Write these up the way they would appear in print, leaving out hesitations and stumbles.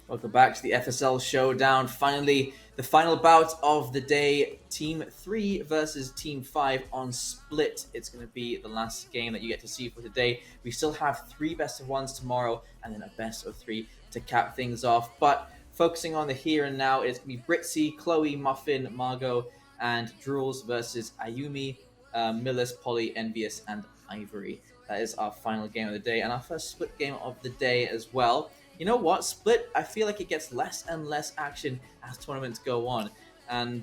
Welcome back to the FSL Showdown. Finally, the final bout of the day. Team 3 versus Team 5 on Split. It's going to be the last game that you get to see for today. We still have 3 best of 1s tomorrow and then a best of 3 to cap things off. But focusing on the here and now, it's going to be Britzy, Chloe, Muffin, Margot, and Drools versus Ayumi, Millis, Polly, Envious, and Ivory. That is our final game of the day and our first Split game of the day as well. You know what? Split, I feel like it gets less and less action as tournaments go on. And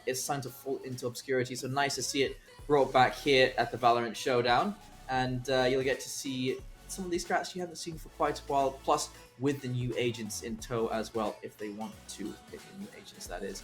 it's starting to fall into obscurity. So nice to see it brought back here at the VALORANT Showdown. And you'll get to see some of these strats you haven't seen for quite a while. Plus, with the new agents in tow as well, if they want to pick the new agents, that is.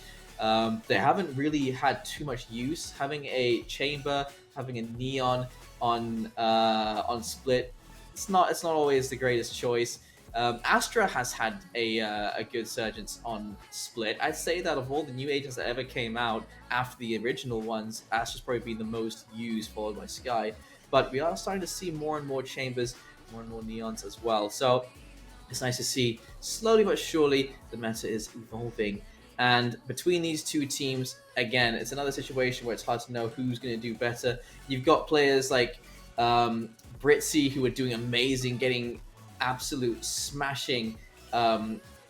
They haven't really had too much use. Having a chamber, having a neon on Split, it's not always the greatest choice. Astra has had a good surgence on Split. I'd say that of all the new agents that ever came out after the original ones, Astra's probably been the most used, followed by Sky. But we are starting to see more and more chambers, more and more neons as well. So it's nice to see, slowly but surely, the meta is evolving. And between these two teams, again, it's another situation where it's hard to know who's going to do better. You've got players like Britzy, who are doing amazing, getting absolute smashing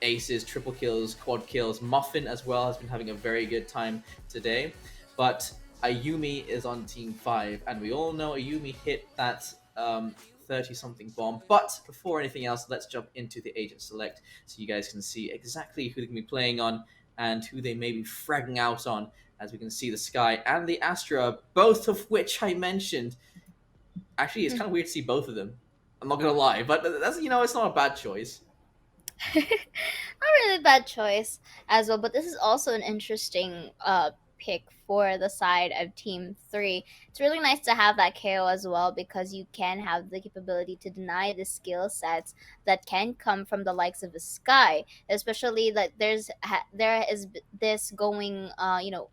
aces, triple kills, quad kills. Muffin as well has been having a very good time today. But Ayumi is on Team 5, and we all know Ayumi hit that 30-something bomb. But before anything else, let's jump into the agent select so you guys can see exactly who they can be playing on and who they may be fragging out on, as we can see the Sky and the Astra, both of which I mentioned. Actually, it's kind of weird to see both of them. I'm not gonna lie, but that's it's not a bad choice. Not really bad choice as well, but this is also an interesting pick for the side of Team 3. It's really nice to have that KO as well because you can have the capability to deny the skill sets that can come from the likes of the Sky, especially that there is this going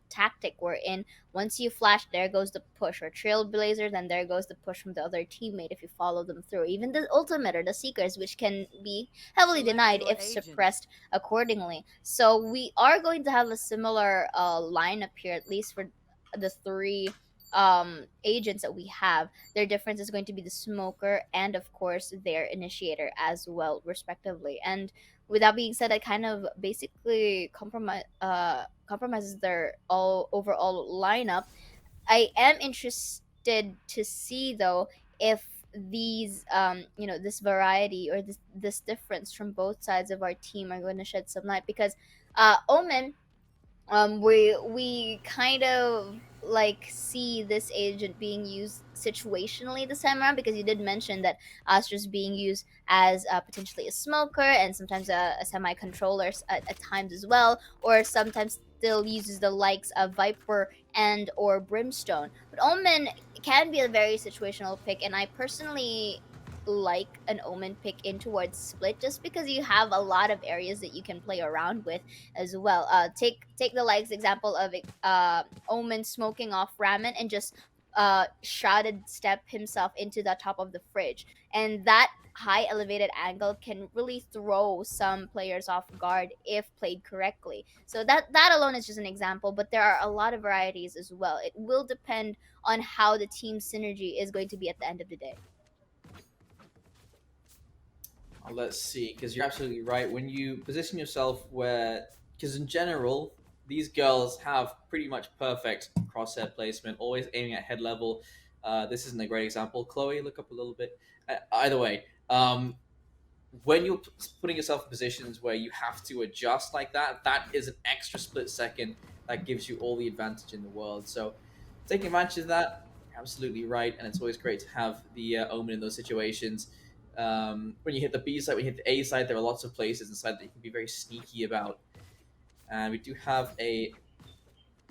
tactic wherein once you flash, there goes the push, or Trailblazer, then there goes the push from the other teammate if you follow them through. Even the ultimate or the Seekers, which can be heavily Select denied your if agent. suppressed accordingly. So we are going to have a similar lineup here, at least for the three agents that we have. Their difference is going to be the smoker and, of course, their initiator as well, respectively. And with that being said, I kind of basically compromises their all overall lineup. I am interested to see though if this variety or this difference from both sides of our team are going to shed some light, because Omen, we kind of like see this agent being used situationally this time around, because you did mention that Astra's being used as potentially a smoker and sometimes a semi controller at times as well, or sometimes still uses the likes of Viper and or Brimstone. But Omen can be a very situational pick, and I personally like an Omen pick in towards Split, just because you have a lot of areas that you can play around with as well. Take the likes example of Omen smoking off Ramen and just shrouded step himself into the top of the fridge, and that high elevated angle can really throw some players off guard if played correctly. So that alone is just an example, but there are a lot of varieties as well. It will depend on how the team synergy is going to be at the end of the day. Let's see, because you're absolutely right. When you position yourself because in general, these girls have pretty much perfect crosshair placement, always aiming at head level. This isn't a great example. Chloe, look up a little bit. Either way, when you're putting yourself in positions where you have to adjust like that, that is an extra split second that gives you all the advantage in the world. So taking advantage of that, you're absolutely right, and it's always great to have the Omen in those situations. When you hit the B side, when you hit the A side, there are lots of places inside that you can be very sneaky about. And we do have a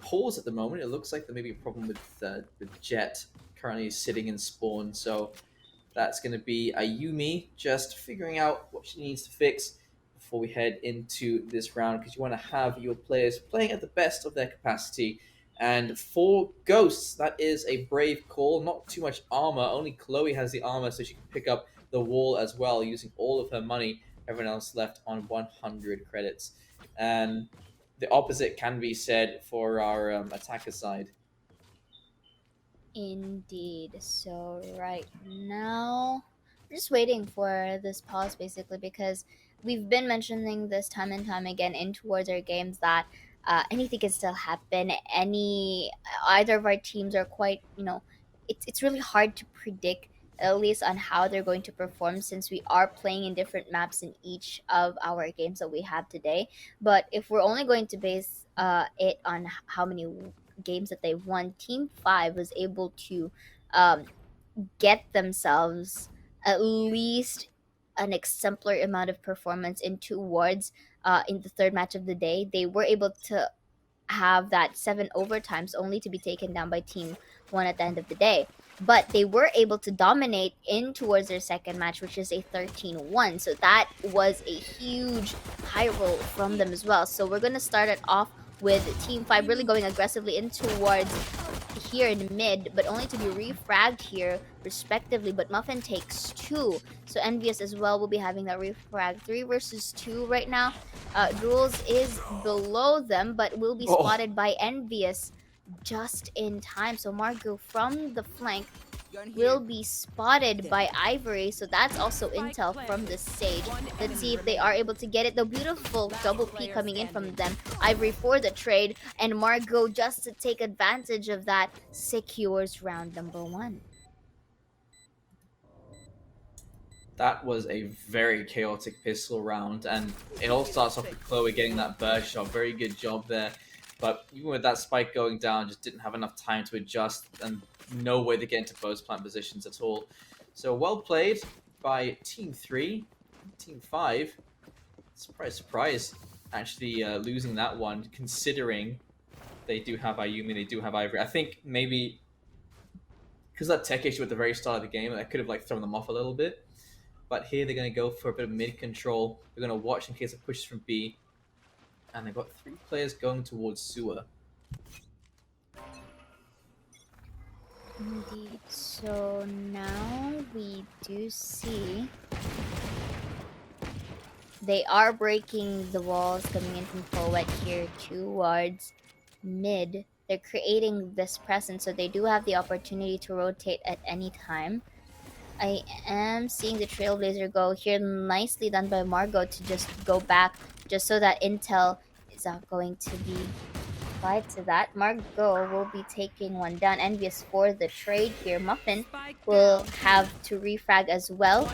pause at the moment. It looks like there may be a problem with Jet currently sitting in spawn, so that's going to be Ayumi just figuring out what she needs to fix before we head into this round, because you want to have your players playing at the best of their capacity. And for Ghosts, that is a brave call. Not too much armor. Only Chloe has the armor, so she can pick up the wall as well, using all of her money Everyone else left on 100 credits. And the opposite can be said for our attacker side. Indeed. So right now, we're just waiting for this pause basically because we've been mentioning this time and time again in towards our games that anything can still happen. Either of our teams are quite, it's really hard to predict at least on how they're going to perform since we are playing in different maps in each of our games that we have today. But if we're only going to base it on how many games that they won, Team 5 was able to um, get themselves at least an exemplary amount of performance in two awards in the third match of the day. They were able to have that 7 overtimes only to be taken down by Team 1 at the end of the day. But they were able to dominate in towards their second match, which is a 13-1. So that was a huge high roll from them as well. So we're going to start it off with Team 5 really going aggressively in towards here in mid, but only to be refragged here respectively. But Muffin takes 2. So Envious as well will be having that refrag. 3 versus 2 right now. Jules is below them, but will be spotted by Envious just in time. So Margot from the flank will be spotted by Ivory. So that's also intel from the Sage. Let's see if they are able to get it. The beautiful double P coming in from them. Ivory for the trade, and Margot just to take advantage of that secures round number 1. That was a very chaotic pistol round, and it all starts off with Chloe getting that burst shot. Very good job there. But even with that spike going down, just didn't have enough time to adjust and no way to get into post plant positions at all. So well played by Team 3. Team 5, surprise, surprise, actually losing that one, considering they do have Ayumi, they do have Ivory. I think maybe because that tech issue at the very start of the game, that could have thrown them off a little bit. But here they're going to go for a bit of mid control. They're going to watch in case it pushes from B. And they've got 3 players going towards sewer. Indeed. So now we do see they are breaking the walls coming in from Poet here towards mid. They're creating this presence, so they do have the opportunity to rotate at any time. I am seeing the Trailblazer go here. Nicely done by Margot to just go back, just so that intel is not going to be applied to that. Margot will be taking one down. Envious for the trade here. Muffin will have to refrag as well.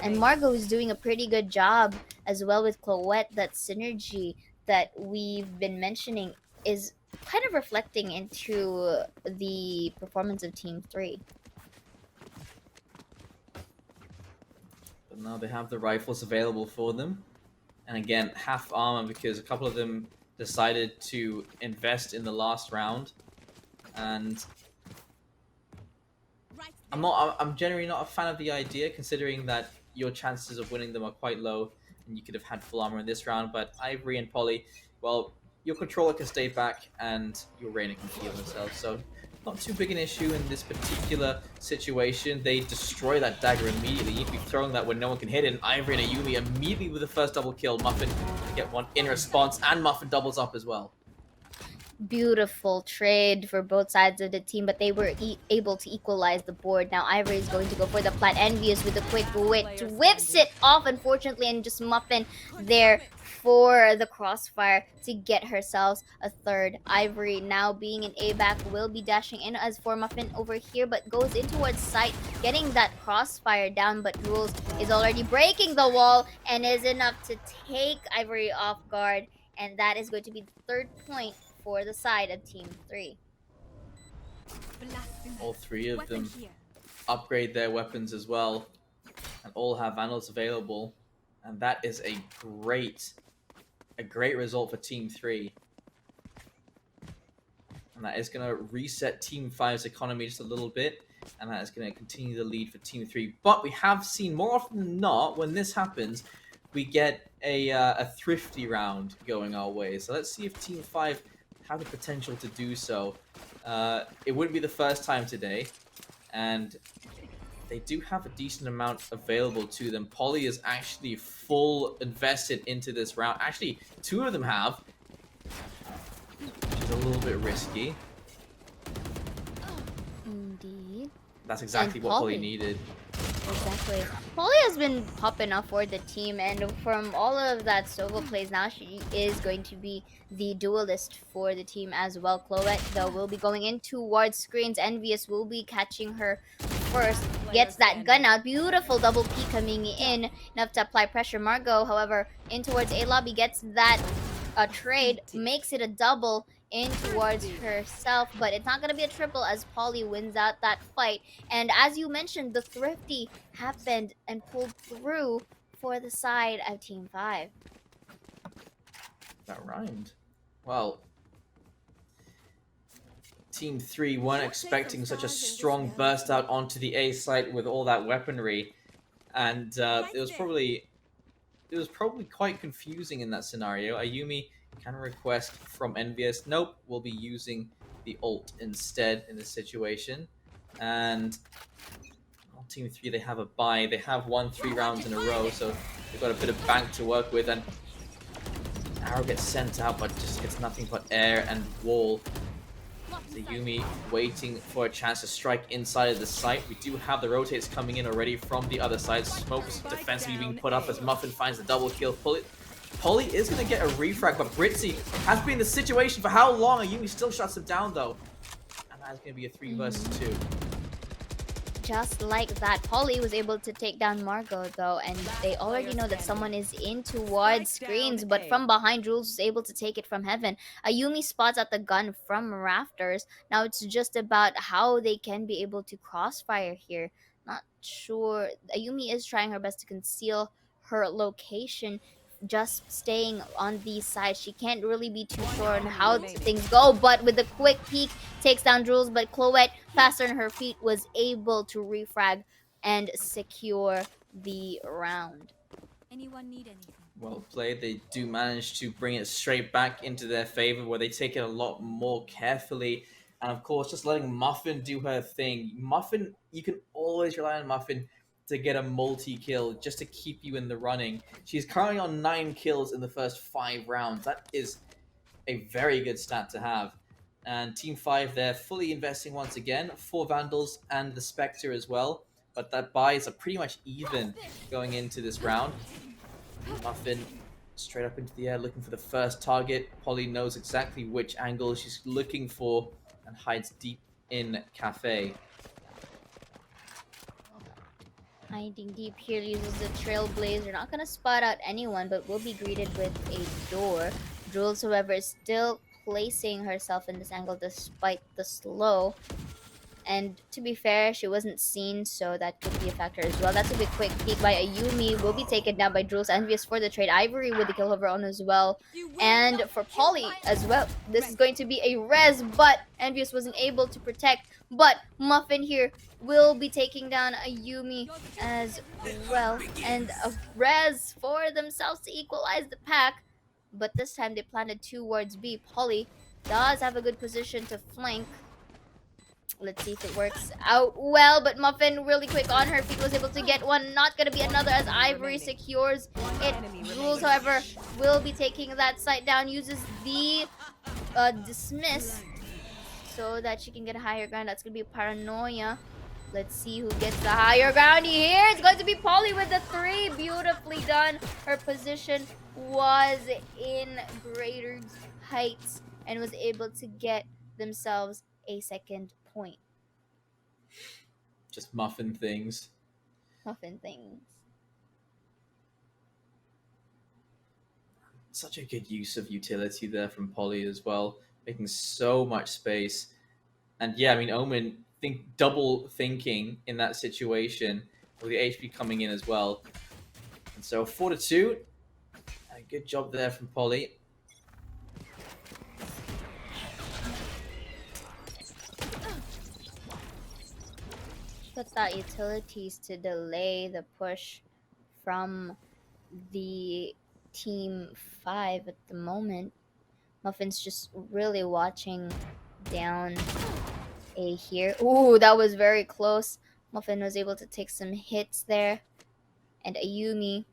And Margot is doing a pretty good job as well with Chloette. That synergy that we've been mentioning is kind of reflecting into the performance of Team 3. But now they have the rifles available for them. And again, half armor because a couple of them decided to invest in the last round. And I'm generally not a fan of the idea, considering that your chances of winning them are quite low and you could have had full armor in this round. But Ivory and Polly, well, your controller can stay back and your Reyna can heal themselves. So not too big an issue in this particular situation. They destroy that dagger immediately. You'd be throwing that when no one can hit it. And Ivory and Ayumi immediately with the first double kill. Muffin to get one in response, and Muffin doubles up as well. Beautiful trade for both sides of the team, but they were able to equalize the board. Now Ivory is going to go for the plant. Envious with a quick whips it off, unfortunately, and just Muffin there for the crossfire to get herself a third. Ivory now being an A-back will be dashing in as for Muffin over here, but goes in towards sight, getting that crossfire down, but Rules is already breaking the wall and is enough to take Ivory off guard, and that is going to be the 3rd point for the side of Team 3. All 3 of them upgrade their weapons as well, and all have vandals available, and that is a great result for Team 3. And that is going to reset Team 5's economy just a little bit, and that is going to continue the lead for Team 3. But we have seen more often than not, when this happens, we get a thrifty round going our way. So let's see if Team 5 have the potential to do so. It wouldn't be the first time today, and they do have a decent amount available to them. Polly is actually full invested into this round. Actually, two of them have, which is a little bit risky. Indeed. That's exactly what Polly needed. Exactly. Polly has been popping up for the team, and from all of that solo plays, now she is going to be the duelist for the team as well. Chloette, though, will be going in towards screens. Envious will be catching her first. Gets that gun out. Beautiful double P coming in. Enough to apply pressure. Margot, however, in towards A lobby, gets that trade. Makes it a double in towards herself, but it's not going to be a triple as Polly wins out that fight. And as you mentioned, the thrifty happened and pulled through for the side of Team 5. That rhymed. Well, Team 3 weren't expecting such a strong burst out onto the A site with all that weaponry, and it was probably quite confusing in that scenario. Ayumi can request from Envious. Nope, we'll be using the ult instead in this situation. And on Team 3, they have a bye. They have won 3 rounds in a row, so they've got a bit of bank to work with. And arrow gets sent out, but just gets nothing but air and wall. Ayumi waiting for a chance to strike inside of the site. We do have the rotates coming in already from the other side. Smokes defensively being put up as Muffin finds the double kill. Polly is going to get a refrag, but Britzy has been in the situation for how long? Ayumi still shuts him down, though. And that's going to be a 3 versus 2. Just like that, Polly was able to take down Margot, though, and they already know that someone is in towards screens, but from behind, Jules was able to take it from heaven. Ayumi spots out the gun from rafters. Now it's just about how they can be able to crossfire here. Not sure. Ayumi is trying her best to conceal her location, just staying on these sides. She can't really be too sure on how things go, but with a quick peek, takes down Jules, but Chloette, faster on her feet, was able to refrag and secure the round. Anyone need anything? Well played. They do manage to bring it straight back into their favor, where they take it a lot more carefully. And of course, just letting Muffin do her thing. Muffin, you can always rely on Muffin to get a multi-kill, just to keep you in the running. She's currently on 9 kills in the first 5 rounds. That is a very good stat to have. And Team 5, they're fully investing once again. 4 Vandals and the Spectre as well. But that buys are pretty much even going into this round. Muffin straight up into the air looking for the first target. Polly knows exactly which angle she's looking for and hides deep in Cafe. Hiding deep here, uses the Trailblazer. Not gonna spot out anyone, but will be greeted with a door. Jules, however, is still placing herself in this angle despite the slow. And to be fair, she wasn't seen, so that could be a factor as well. That's a big quick peek by Ayumi. Will be taken down by Jules. Envious for the trade. Ivory with the kill of her own as well. And for Polly as well, this is going to be a res, but Envious wasn't able to protect. But Muffin here will be taking down Ayumi as well. And a res for themselves to equalize the pack. But this time they planted towards B. Polly does have a good position to flank. Let's see if it works out well, but Muffin really quick on her feet was able to get one. Not going to be another as Ivory secures it. Jules, however, will be taking that site down, uses the dismiss so that she can get a higher ground. That's going to be Paranoia. Let's see who gets the higher ground here. It's going to be Polly with the 3. Beautifully done. Her position was in greater heights and was able to get themselves a second point. Just Muffin things. Muffin things. Such a good use of utility there from Polly as well, making so much space. And yeah, I mean, Omen double thinking in that situation with the HP coming in as well. And so 4-2, a good job there from Polly. Puts out utilities to delay the push from the Team 5 at the moment. Muffin's just really watching down A here. Ooh, that was very close Muffin was able to take some hits there, and Ayumi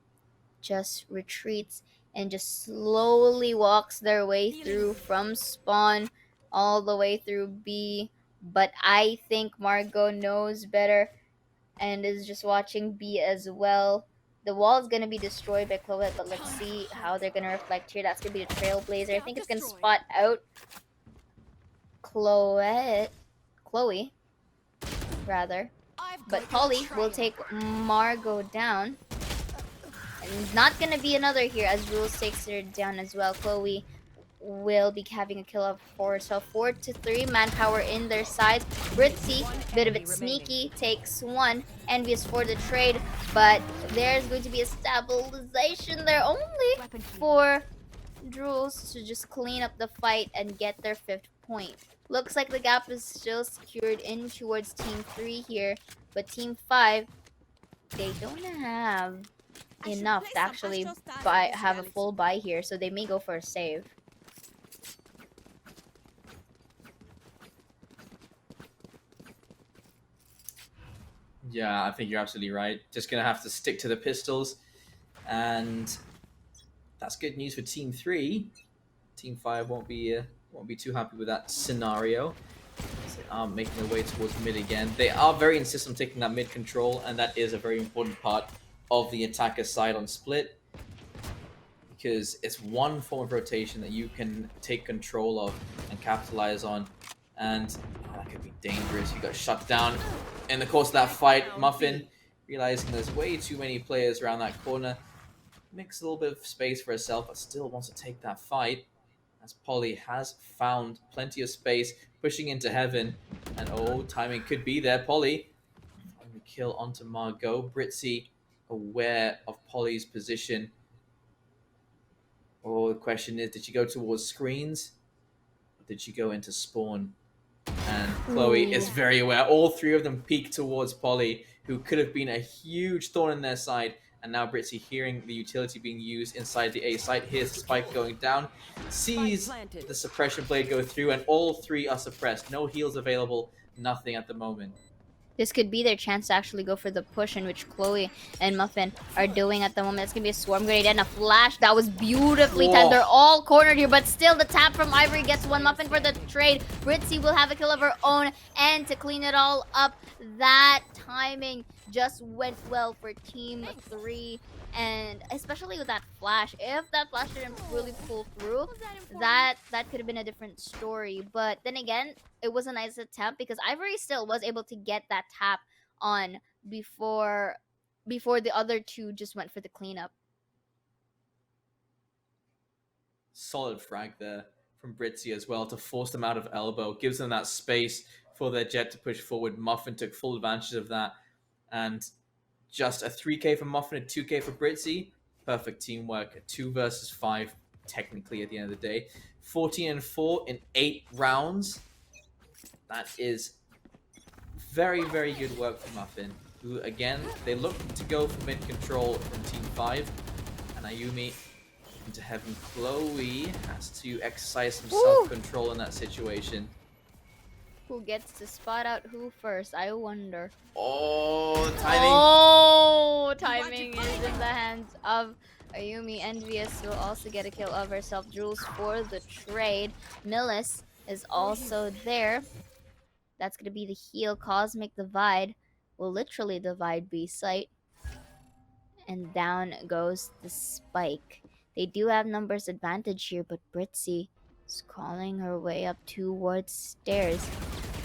just retreats and just slowly walks their way through from spawn all the way through B. But I think Margot knows better and is just watching B as well. The wall is going to be destroyed by Chloe, but let's see how they're going to reflect here. That's going to be the Trailblazer. I think it's going to spot out Chloe, rather. But Polly will take Margot down. And not gonna be another here as Rules takes her down as well. Chloe will be having a kill up for herself. 4-3 manpower in their sides. Britzy, bit of it sneaky, takes one. Envious for the trade, but there's going to be a stabilization there only for Drools to just clean up the fight and get their 5th point. Looks like the gap is still secured in towards Team 3 here, but Team 5, they don't have enough to actually have a full buy here, so they may go for a save. Yeah, I think you're absolutely right. Just gonna have to stick to the pistols, and that's good news for Team 3. Team 5 won't be too happy with that scenario. So they are making their way towards mid again. They are very insistent on taking that mid control, and that is a very important part of the attacker side on Split, because it's one form of rotation that you can take control of and capitalize on, and that could be dangerous. You got shut down in the course of that fight. Muffin, realizing there's way too many players around that corner, makes a little bit of space for herself, but still wants to take that fight, as Polly has found plenty of space, pushing into heaven, and oh, timing could be there. Polly finding the kill onto Margot. Britzy aware of Polly's position. Oh, the question is, did she go towards screens, or did she go into spawn? And Chloe is very aware. All three of them peek towards Polly, who could have been a huge thorn in their side. And now Britzy, hearing the utility being used inside the A site, hears the spike going down, sees the suppression blade go through, and all three are suppressed. No heals available, nothing at the moment. This could be their chance to actually go for the push, in which Chloe and Muffin are doing at the moment. It's going to be a swarm grenade and a flash. That was beautifully timed. They're all cornered here, but still the tap from Ivory gets one. Muffin for the trade. Britzy will have a kill of her own, and to clean it all up, that timing just went well for Team 3. And especially with that flash, if that flash didn't really pull through, that could have been a different story. But then again, it was a nice attempt because Ivory still was able to get that tap on before the other two just went for the cleanup. Solid frag there from Britzy as well to force them out of elbow, gives them that space for their jet to push forward. Muffin took full advantage of that, and just a 3k for Muffin, a 2k for Britzy. Perfect teamwork. A 2 versus 5, technically, at the end of the day. 14-4 in 8 rounds. That is very, very good work for Muffin, who, again, they look to go for mid control from Team 5. And Ayumi into heaven. Chloe has to exercise some self-control in that situation. Who gets to spot out who first? I wonder. Oh, timing. Oh, timing is in the hands of Ayumi. Envious will also get a kill of herself. Jules for the trade. Millis is also there. That's going to be the heal. Cosmic Divide will literally divide B site. And down goes the spike. They do have numbers advantage here, but Britzy is crawling her way up towards stairs.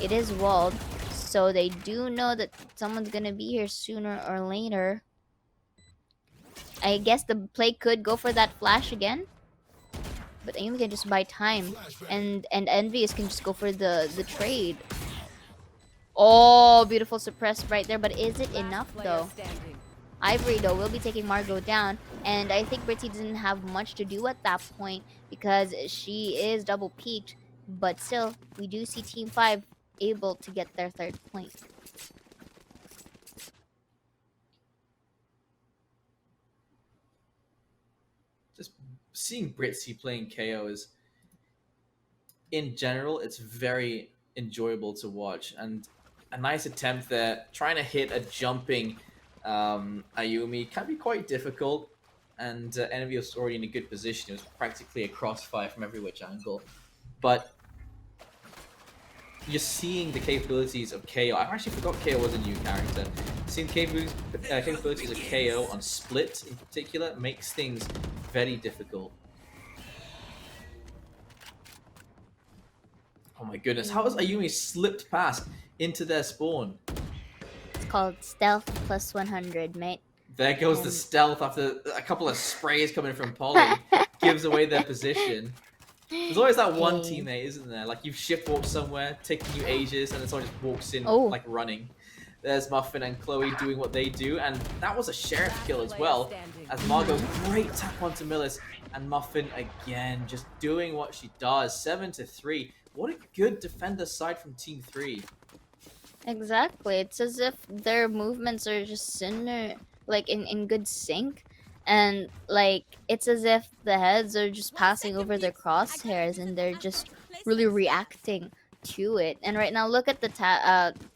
It is walled, so they do know that someone's gonna be here sooner or later. I guess the play could go for that flash again, but Ayumi can just buy time, and Envious can just go for the trade. Oh, beautiful suppressed right there, but is it enough though? Ivory, though, will be taking Margot down, and I think Britzy didn't have much to do at that point because she is double peaked, but still, we do see Team 5 able to get their 3rd point. Just seeing Britzy playing KO is, in general, it's very enjoyable to watch, and a nice attempt there. Trying to hit a jumping Ayumi can be quite difficult. And Envy was already in a good position. It was practically a crossfire from every which angle. But you're seeing the capabilities of KO. I actually forgot KO was a new character. Seeing capabilities of KO on Split in particular makes things very difficult. Oh my goodness, how has Ayumi slipped past into their spawn? It's called stealth plus 100, mate. There goes the stealth after a couple of sprays coming from Polly. Gives away their position. There's always that one teammate, isn't there? Like you've ship walked somewhere, taking you ages, and then someone just walks in like running. There's Muffin and Chloe doing what they do, and that was a sheriff kill as well. As Margot, great tap onto Millis, and Muffin again just doing what she does. 7-3. What a good defender side from Team 3. Exactly. It's as if their movements are just like in good sync. And like it's as if the heads are just passing over their crosshairs and they're just really reacting to it. And right now, look at the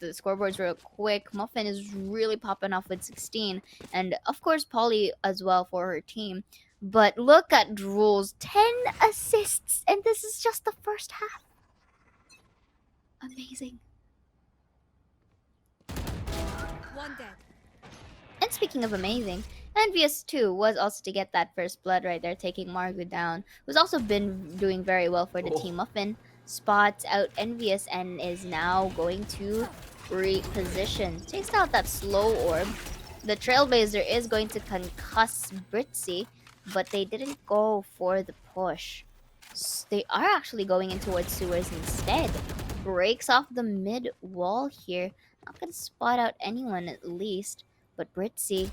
scoreboards real quick. Muffin is really popping off with 16, and of course Polly as well for her team. But look at Drool's 10 assists, and this is just the first half. Amazing. One dead. And speaking of amazing, Envious too was also to get that first blood right there, taking Margot down, who's also been doing very well for the team. Muffin spots out Envious and is now going to reposition. Takes out that slow orb. The Trailblazer is going to concuss Britzy, but they didn't go for the push. They are actually going in towards sewers instead. Breaks off the mid wall here. Not gonna spot out anyone at least, but Britzy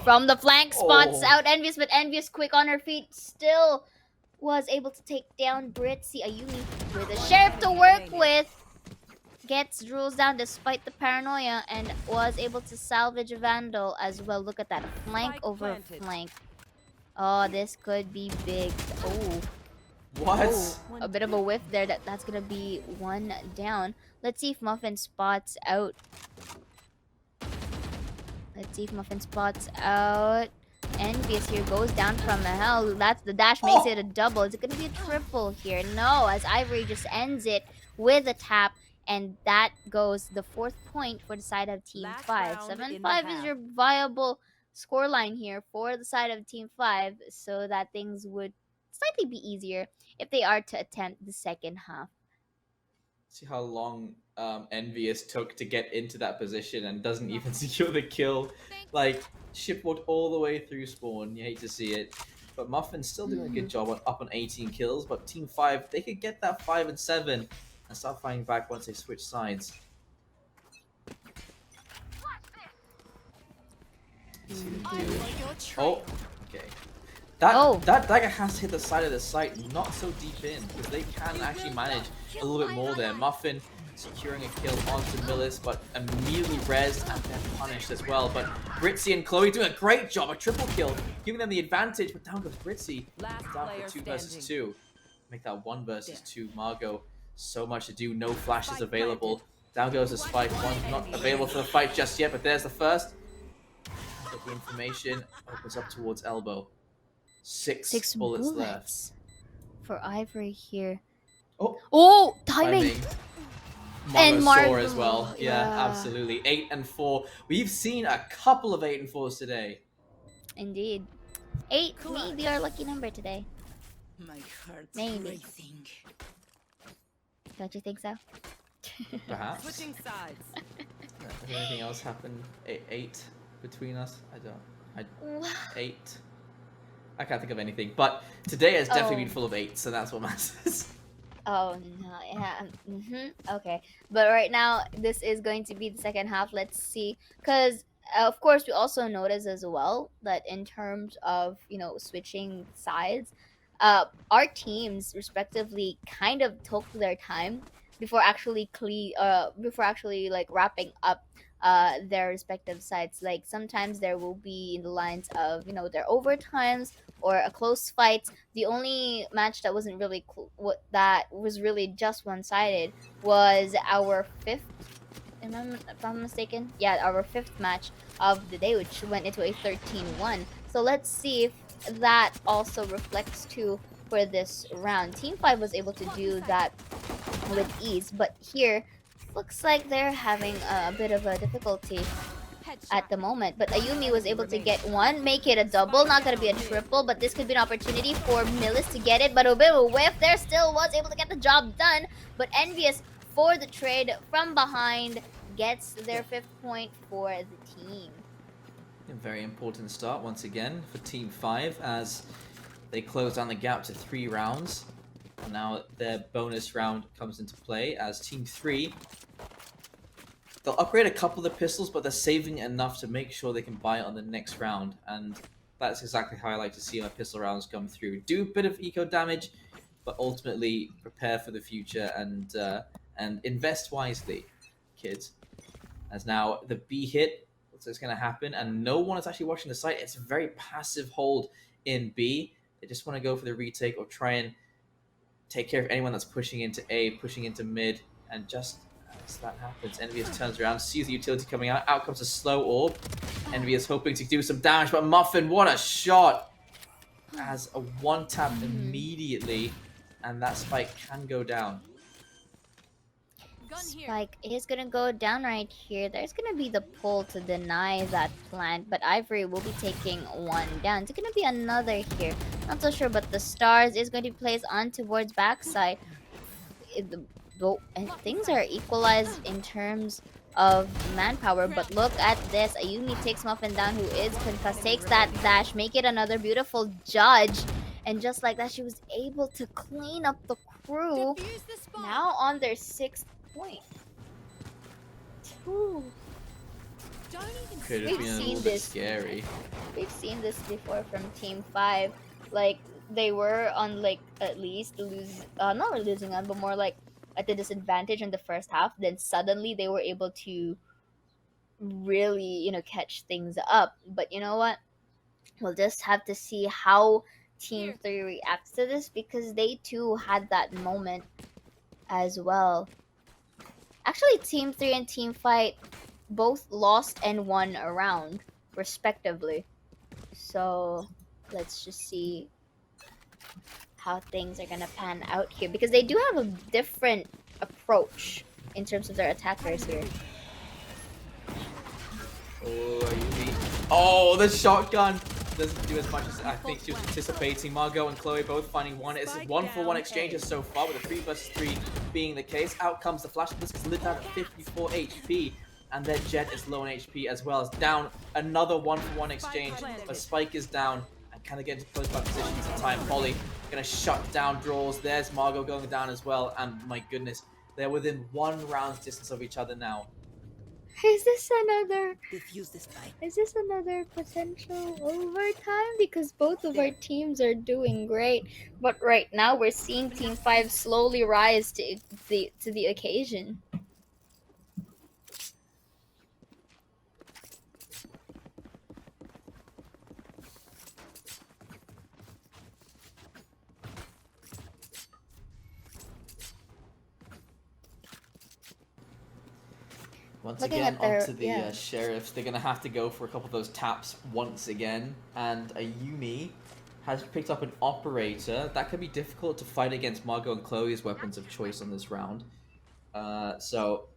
from the flank spots out Envious, but Envious quick on her feet still was able to take down Britzy. Ayumi with a sheriff to work with. Gets Drool's down despite the paranoia and was able to salvage a Vandal as well. Look at that. Flank over flank. Oh, this could be big. Oh. What? Oh, a bit of a whiff there. That's going to be one down. Let's see if Muffin spots out. Envious here goes down from the hell. That's the dash, makes it a double. Is it going to be a triple here? No, as Ivory just ends it with a tap. And that goes the 4th point for the side of Team 5. 7-5 is your viable scoreline here for the side of Team 5. So that things would slightly be easier if they are to attempt the second half. See how long Envious took to get into that position and doesn't even secure the kill. Like, shipwalked all the way through spawn. You hate to see it. But Muffin's still doing a good job up on 18 kills. But Team 5, they could get that 5 and 7 and start fighting back once they switch sides. Oh, okay. That dagger has to hit the side of the site, not so deep in, because they can actually manage a little bit more there. Muffin securing a kill onto Millis, but immediately res and then punished as well. But Britzy and Chloe doing a great job, a triple kill, giving them the advantage, but down goes Britzy. Down for 2 versus 2. Make that 1 versus 2. Margot, so much to do, no flashes available. Down goes the spike, one's not available for the fight just yet, but there's the first. But the information opens up towards elbow. 6 bullets left for Ivory here. Oh, timing. And Margot as well. Yeah, absolutely. 8 and 4. We've seen a couple of 8 and 4s today. Indeed. 8 may be our lucky number today. My heart's maybe. Racing. Don't you think so? Perhaps. Switching sides. Has anything else happened? 8 between us? I don't. 8. I can't think of anything, but today has definitely been full of 8s, so that's what matters. Oh no, yeah, okay. But right now, this is going to be the second half. Let's see, because of course we also notice as well that in terms of switching sides, our teams respectively kind of took their time before actually like wrapping up their respective sides. Like sometimes there will be in the lines of their overtimes or a close fight. The only match that wasn't really that was really just one-sided was our 5th if I'm mistaken. Yeah, our fifth match of the day, which went into a 13-1. So let's see if that also reflects too for this round. Team 5 was able to do that with ease, but here looks like they're having a bit of a difficulty at the moment. But Ayumi was able to get one, make it a double, not gonna be a triple, but this could be an opportunity for Millis to get it, but a bit of a whiff there, still was able to get the job done, but Envious for the trade from behind gets their 5th point for the team. A very important start once again for Team 5 as they close down the gap to 3 rounds. Now their bonus round comes into play as Team 3, they'll upgrade a couple of the pistols, but they're saving enough to make sure they can buy it on the next round. And that's exactly how I like to see my pistol rounds come through. Do a bit of eco damage, but ultimately prepare for the future and invest wisely, kids. As now the B hit looks like it's going to happen, and no one is actually watching the site. It's a very passive hold in B. They just want to go for the retake or try and take care of anyone that's pushing into A, pushing into mid, and just as that happens, Envious turns around, sees the utility coming out. Out comes a slow orb. Envious hoping to do some damage, but Muffin, what a shot! As a one tap immediately, and that spike can go down. Spike is gonna go down right here. There's gonna be the pull to deny that plant, but Ivory will be taking one down. It's gonna be another here. Not so sure, but the stars is going to be placed on towards backside. And things are equalized in terms of manpower, but look at this. Ayumi takes Muffin down, who is concussed, takes that dash, make it another beautiful judge, and just like that, she was able to clean up the crew. Now on their 6th point. Ooh. Could have been a little bit scary. We've seen this before from Team 5. Like, they were on, like, at least not losing on, but more like at the disadvantage in the first half. Then suddenly they were able to really, catch things up. But you know what? We'll just have to see how Team 3 reacts to this, because they too had that moment as well. Actually, Team 3 and Team 5 both lost and won a round, respectively. So, let's just see how things are gonna pan out here, because they do have a different approach in terms of their attackers here. Oh, the shotgun doesn't do as much as I think she was anticipating. Margot and Chloe both finding one. It's 1-for-1 exchanges so far, with a 3 versus 3 being the case. Out comes the flash. This is lit down at 54 HP, and their Jet is low on HP as well. As down another 1-for-1 exchange, but Spike is down. And can they get into close by positions in time? Polly gonna shut down draws. There's Margot going down as well, and my goodness, they're within 1 round's distance of each other now. Is this another Defuse the spike. Is this another potential overtime? Because both of our teams are doing great, but right now we're seeing Team 5 slowly rise to the occasion. Once Looking again, at their- onto the Sheriffs. They're going to have to go for a couple of those taps once again. And Ayumi has picked up an Operator. That could be difficult to fight against Margot and Chloe's weapons of choice on this round. So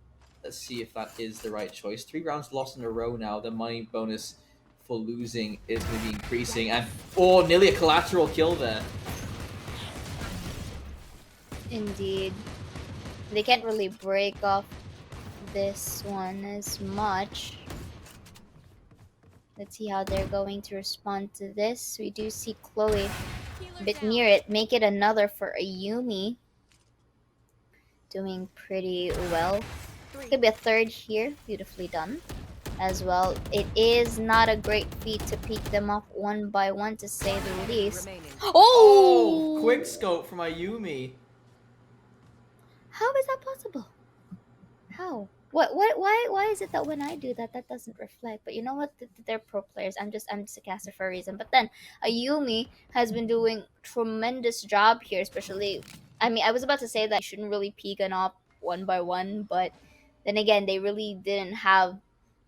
let's see if that is the right choice. 3 rounds lost in a row now. The money bonus for losing is going to be increasing. And, oh, nearly a collateral kill there. Indeed. They can't really break off this one as much. Let's see how they're going to respond to this. We do see Chloe a bit near it. Make it another for Ayumi. Doing pretty well. Could be a third here. Beautifully done as well. It is not a great feat to peek them off one by one, to say the least. Oh! Quick scope from Ayumi. How is that possible? How? Why is it that when I do that, that doesn't reflect? But you know what? They're pro players. I'm just a caster for a reason. But then Ayumi has been doing tremendous job here, especially. I mean, I was about to say that you shouldn't really peek an op one by one, but Then again, they really didn't have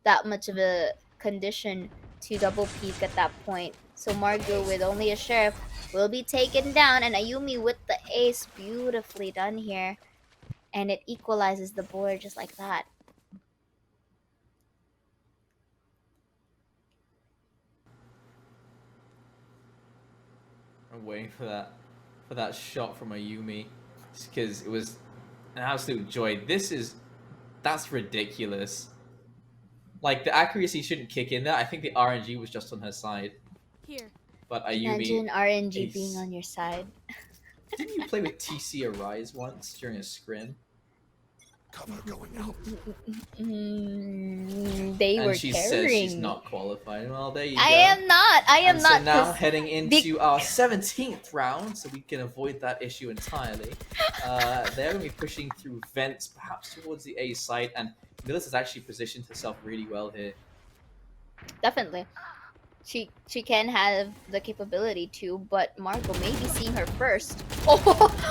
that much of a condition to double peek at that point. So Margot with only a sheriff will be taken down, and Ayumi with the ace, beautifully done here. And it equalizes the board just like that. I'm waiting for that shot from Ayumi, just because it was an absolute joy. That's ridiculous. Like, the accuracy shouldn't kick in there. I think the RNG was just on her side. Here. But Ayumi, Imagine RNG ace. being on your side. Didn't you play with TC Arise once during a scrim? Cover going out. They And were she carrying. says she's not qualified. Well, there you go. I am not. And so now 'cause heading into our 17th round, so we can avoid that issue entirely. They're going to be pushing through vents, perhaps towards the A site, and Millis has actually positioned herself really well here. Definitely. She can have the capability to, but Margot may be seeing her first. Oh,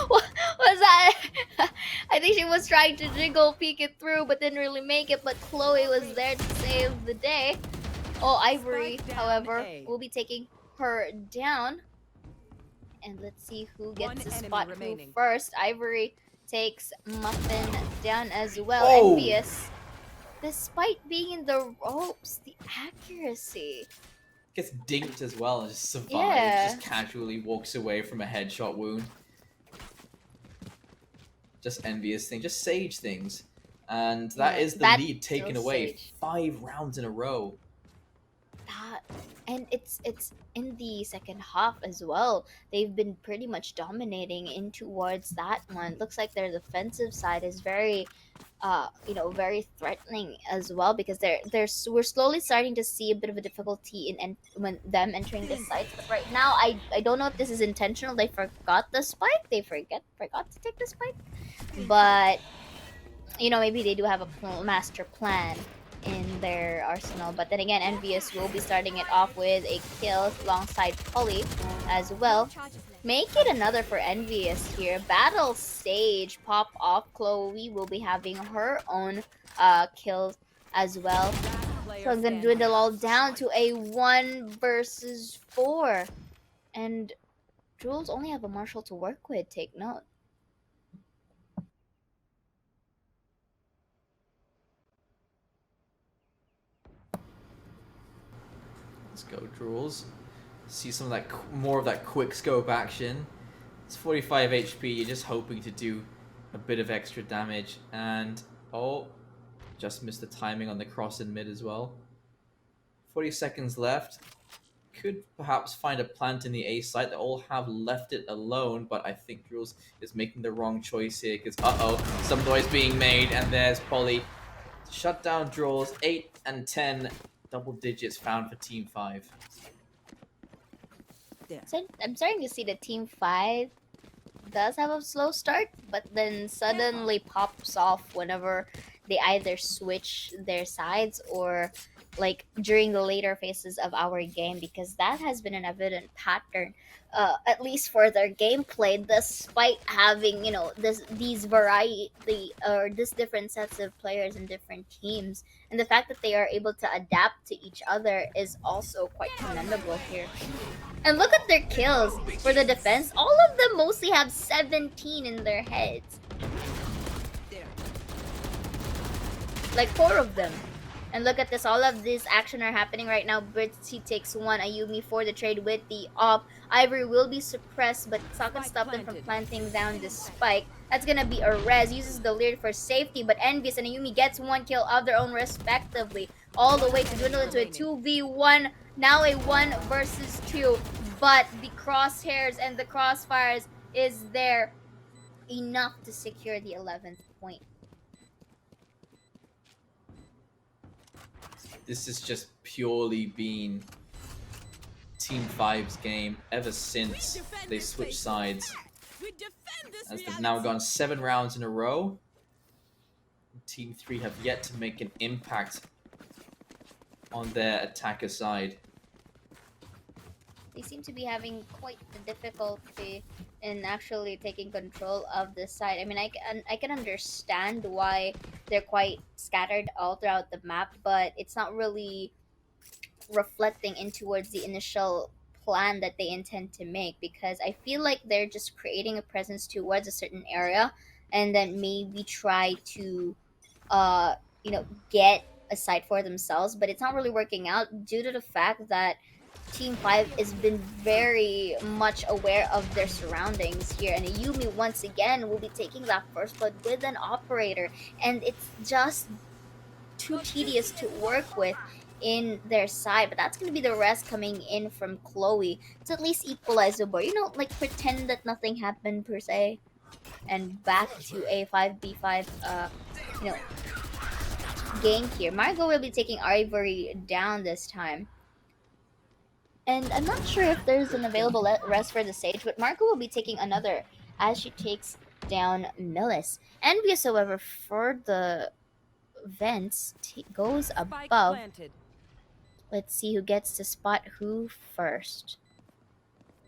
what was that? I think she was trying to jiggle, peek it through, but didn't really make it. But Chloe was there to save the day. Oh, Ivory, Spike down however, A. will be taking her down. And let's see who One gets to enemy spot who remaining. first. Ivory takes Muffin down as well. Oh! Envious. Despite being in the ropes, the accuracy. Gets dinked as well and just survives, Yeah. just casually walks away from a headshot wound. Just envious thing, just Sage things. And that Yeah, is the that's lead taken so away. Sage. 5 rounds in a row. That, and it's in the second half as well. They've been pretty much dominating in towards that one. Looks like their defensive side is very very threatening as well, because we're slowly starting to see a bit of a difficulty in when them entering the site. But right now, I don't know if this is intentional. They forgot the spike. They forgot to take the spike. But maybe they do have a master plan in their arsenal. But then again, Envious will be starting it off with a kill alongside Polly as well. Make it another for Envious here. Battle stage pop off. Chloe will be having her own kills as well. So I'm gonna dwindle all down to a 1 versus 4. And Jules only have a Marshall to work with, take note. Let's go, Drools. See some of that, more of that quick scope action. It's 45 HP. You're just hoping to do a bit of extra damage, and just missed the timing on the cross in mid as well. 40 seconds left. Could perhaps find a plant in the A site. They all have left it alone, but I think Drools is making the wrong choice here, because some noise being made, and there's Polly. Shut down Drools. 8 and 10. Double digits found for Team 5. So I'm starting to see that Team 5 does have a slow start, but then suddenly pops off whenever they either switch their sides or like during the later phases of our game, because that has been an evident pattern, at least for their gameplay, despite having these variety or this different sets of players in different teams. And the fact that they are able to adapt to each other is also quite commendable here. And look at their kills for the defense. All of them mostly have 17 in their heads. Like 4 of them. And look at this, all of this action are happening right now. Britzy takes 1, Ayumi for the trade with the op. Ivory will be suppressed, but Sokka stopped them from planting down the spike. That's gonna be a res, uses the lead for safety, but Envious and Ayumi gets 1 kill of their own respectively. All the way to dwindle into a 2v1, now a 1 versus 2. But the crosshairs and the crossfires is there enough to secure the 11th point. This has just purely been Team 5's game ever since they switched sides. As they've now gone 7 rounds in a row. Team 3 have yet to make an impact on their attacker side. they seem to be having quite the difficulty in actually taking control of the site. I mean, I can understand why they're quite scattered all throughout the map, but it's not really reflecting in towards the initial plan that they intend to make, because I feel like they're just creating a presence towards a certain area and then maybe try to uh you know get a site for themselves, but it's not really working out due to the fact that Team 5 has been very much aware of their surroundings here, and Ayumi once again will be taking that first blood with an operator, and it's just too tedious to work with in their side. But that's going to be the rest coming in from Chloe to at least equalize the board, like pretend that nothing happened per se, and back to a 5v5 you know game here. Margot will be taking Ivory down this time. And I'm not sure if there's an available rest for the Sage, but Marco will be taking another as she takes down Millis. Envious, however, for the vents goes Spike above. planted. Let's see who gets to spot who first.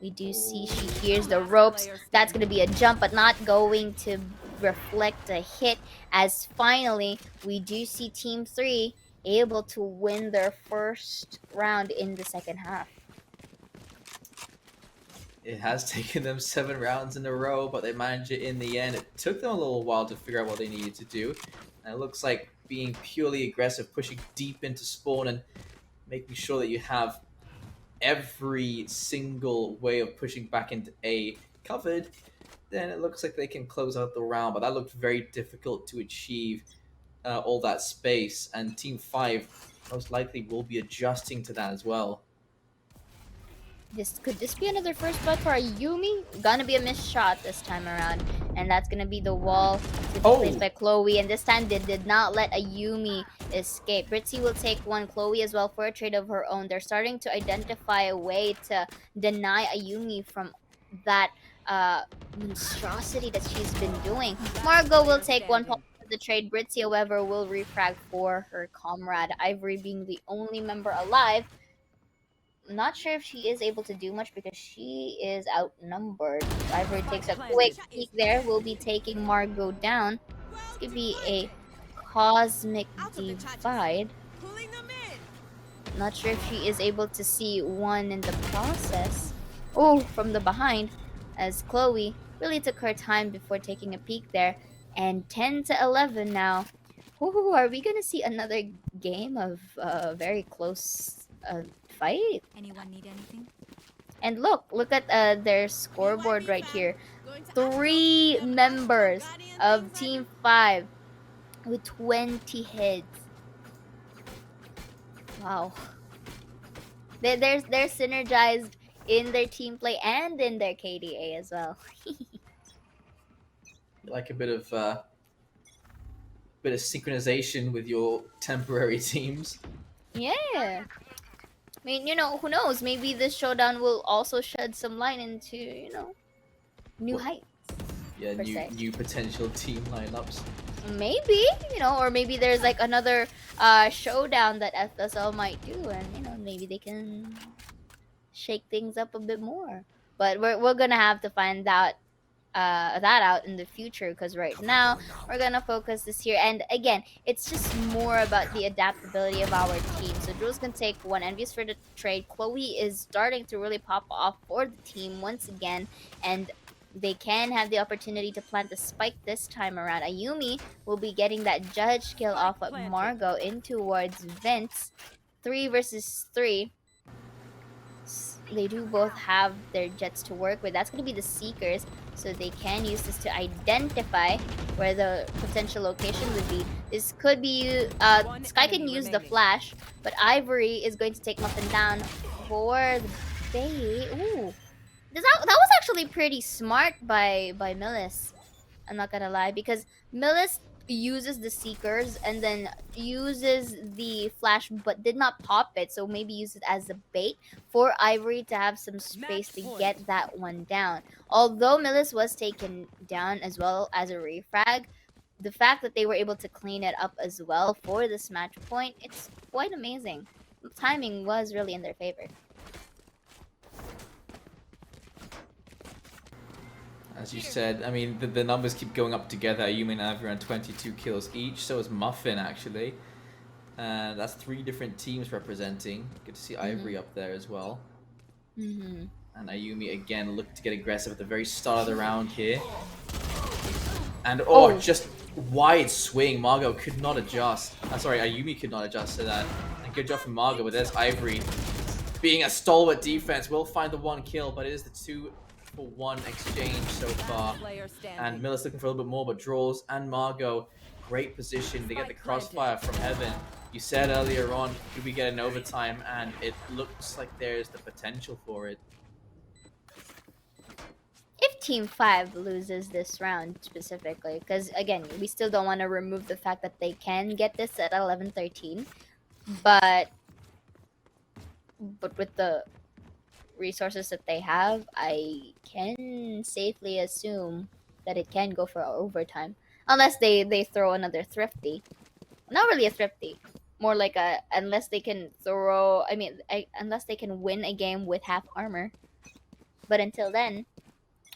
We do see she hears the ropes. That's going to be a jump, but not going to reflect a hit, as finally we do see Team 3 able to win their first round in the second half. It has taken them 7 rounds in a row, but they managed it in the end. It took them a little while to figure out what they needed to do. And it looks like being purely aggressive, pushing deep into spawn and making sure that you have every single way of pushing back into A covered, then it looks like they can close out the round. But that looked very difficult to achieve, all that space. And Team 5 most likely will be adjusting to that as well. Could this be another first blood for Ayumi? Gonna be a missed shot this time around, and that's gonna be the wall to be placed by Chloe. And this time they did not let Ayumi escape. Britzy will take one, Chloe as well, for a trade of her own. They're starting to identify a way to deny Ayumi from that monstrosity that she's been doing. Margot will take one for the trade. Britzy, however, will refrag for her comrade. Ivory being the only member alive. I'm not sure if she is able to do much because she is outnumbered. Ivory takes a quick peek there. We'll be taking Margot down. This could be a cosmic divide. Not sure if she is able to see one in the process. Oh, from the behind, as Chloe really took her time before taking a peek there. And 10 to 11 now. Ooh, are we gonna see another game of very close fight? Anyone need anything? And look at their scoreboard right here. 3 members of Team 5 with 20 hits. Wow. They're synergized in their team play and in their KDA as well. You like a bit of synchronization with your temporary teams. Yeah. I mean, who knows? Maybe this showdown will also shed some light into, new heights. Yeah, new potential team lineups. Maybe, or maybe there's like another showdown that FSL might do, and maybe they can shake things up a bit more. But we're gonna have to find out that out in the future, because right now we're gonna focus this here. And again, it's just more about the adaptability of our team. So Jules can take one, Envious for the trade. Chloe is starting to really pop off for the team once again, and they can have the opportunity to plant the spike this time around. Ayumi will be getting that judge kill off of Margot in towards Vince. 3 versus 3. They do both have their jets to work with. That's going to be the Seekers, so they can use this to identify where the potential location would be. This could be Sky can use the flash, but Ivory is going to take Muffin down for the bait. Ooh, that was actually pretty smart by Millis. I'm not gonna lie, because Millis uses the Seekers and then uses the flash but did not pop it, so maybe use it as a bait for Ivory to have some space to get that one down. Although Millis was taken down as well as a refrag, the fact that they were able to clean it up as well for this match point, it's quite amazing. The timing was really in their favor. As you said, I mean, the numbers keep going up together. Ayumi and Ivy around 22 kills each. So is Muffin, actually. That's 3 different teams representing. Good to see Ivory up there as well. And Ayumi, again, looked to get aggressive at the very start of the round here. And, just wide swing. Margot could not adjust. Sorry, Ayumi could not adjust to that. And good job from Margot, but there's Ivory. Being a stalwart defense, will find the 1 kill, but it is the 2-for-1 exchange so far. And Miller's looking for a little bit more, but draws. And Margot, great position. They get the crossfire from Heaven. You said earlier on, could we get an overtime? And it looks like there's the potential for it. If Team 5 loses this round specifically, because again, we still don't want to remove the fact that they can get this at 11-13, but with the resources that they have, I can safely assume that it can go for overtime. Unless they throw another thrifty. Not really a thrifty. More like a, unless they can throw, unless they can win a game with half armor. But until then,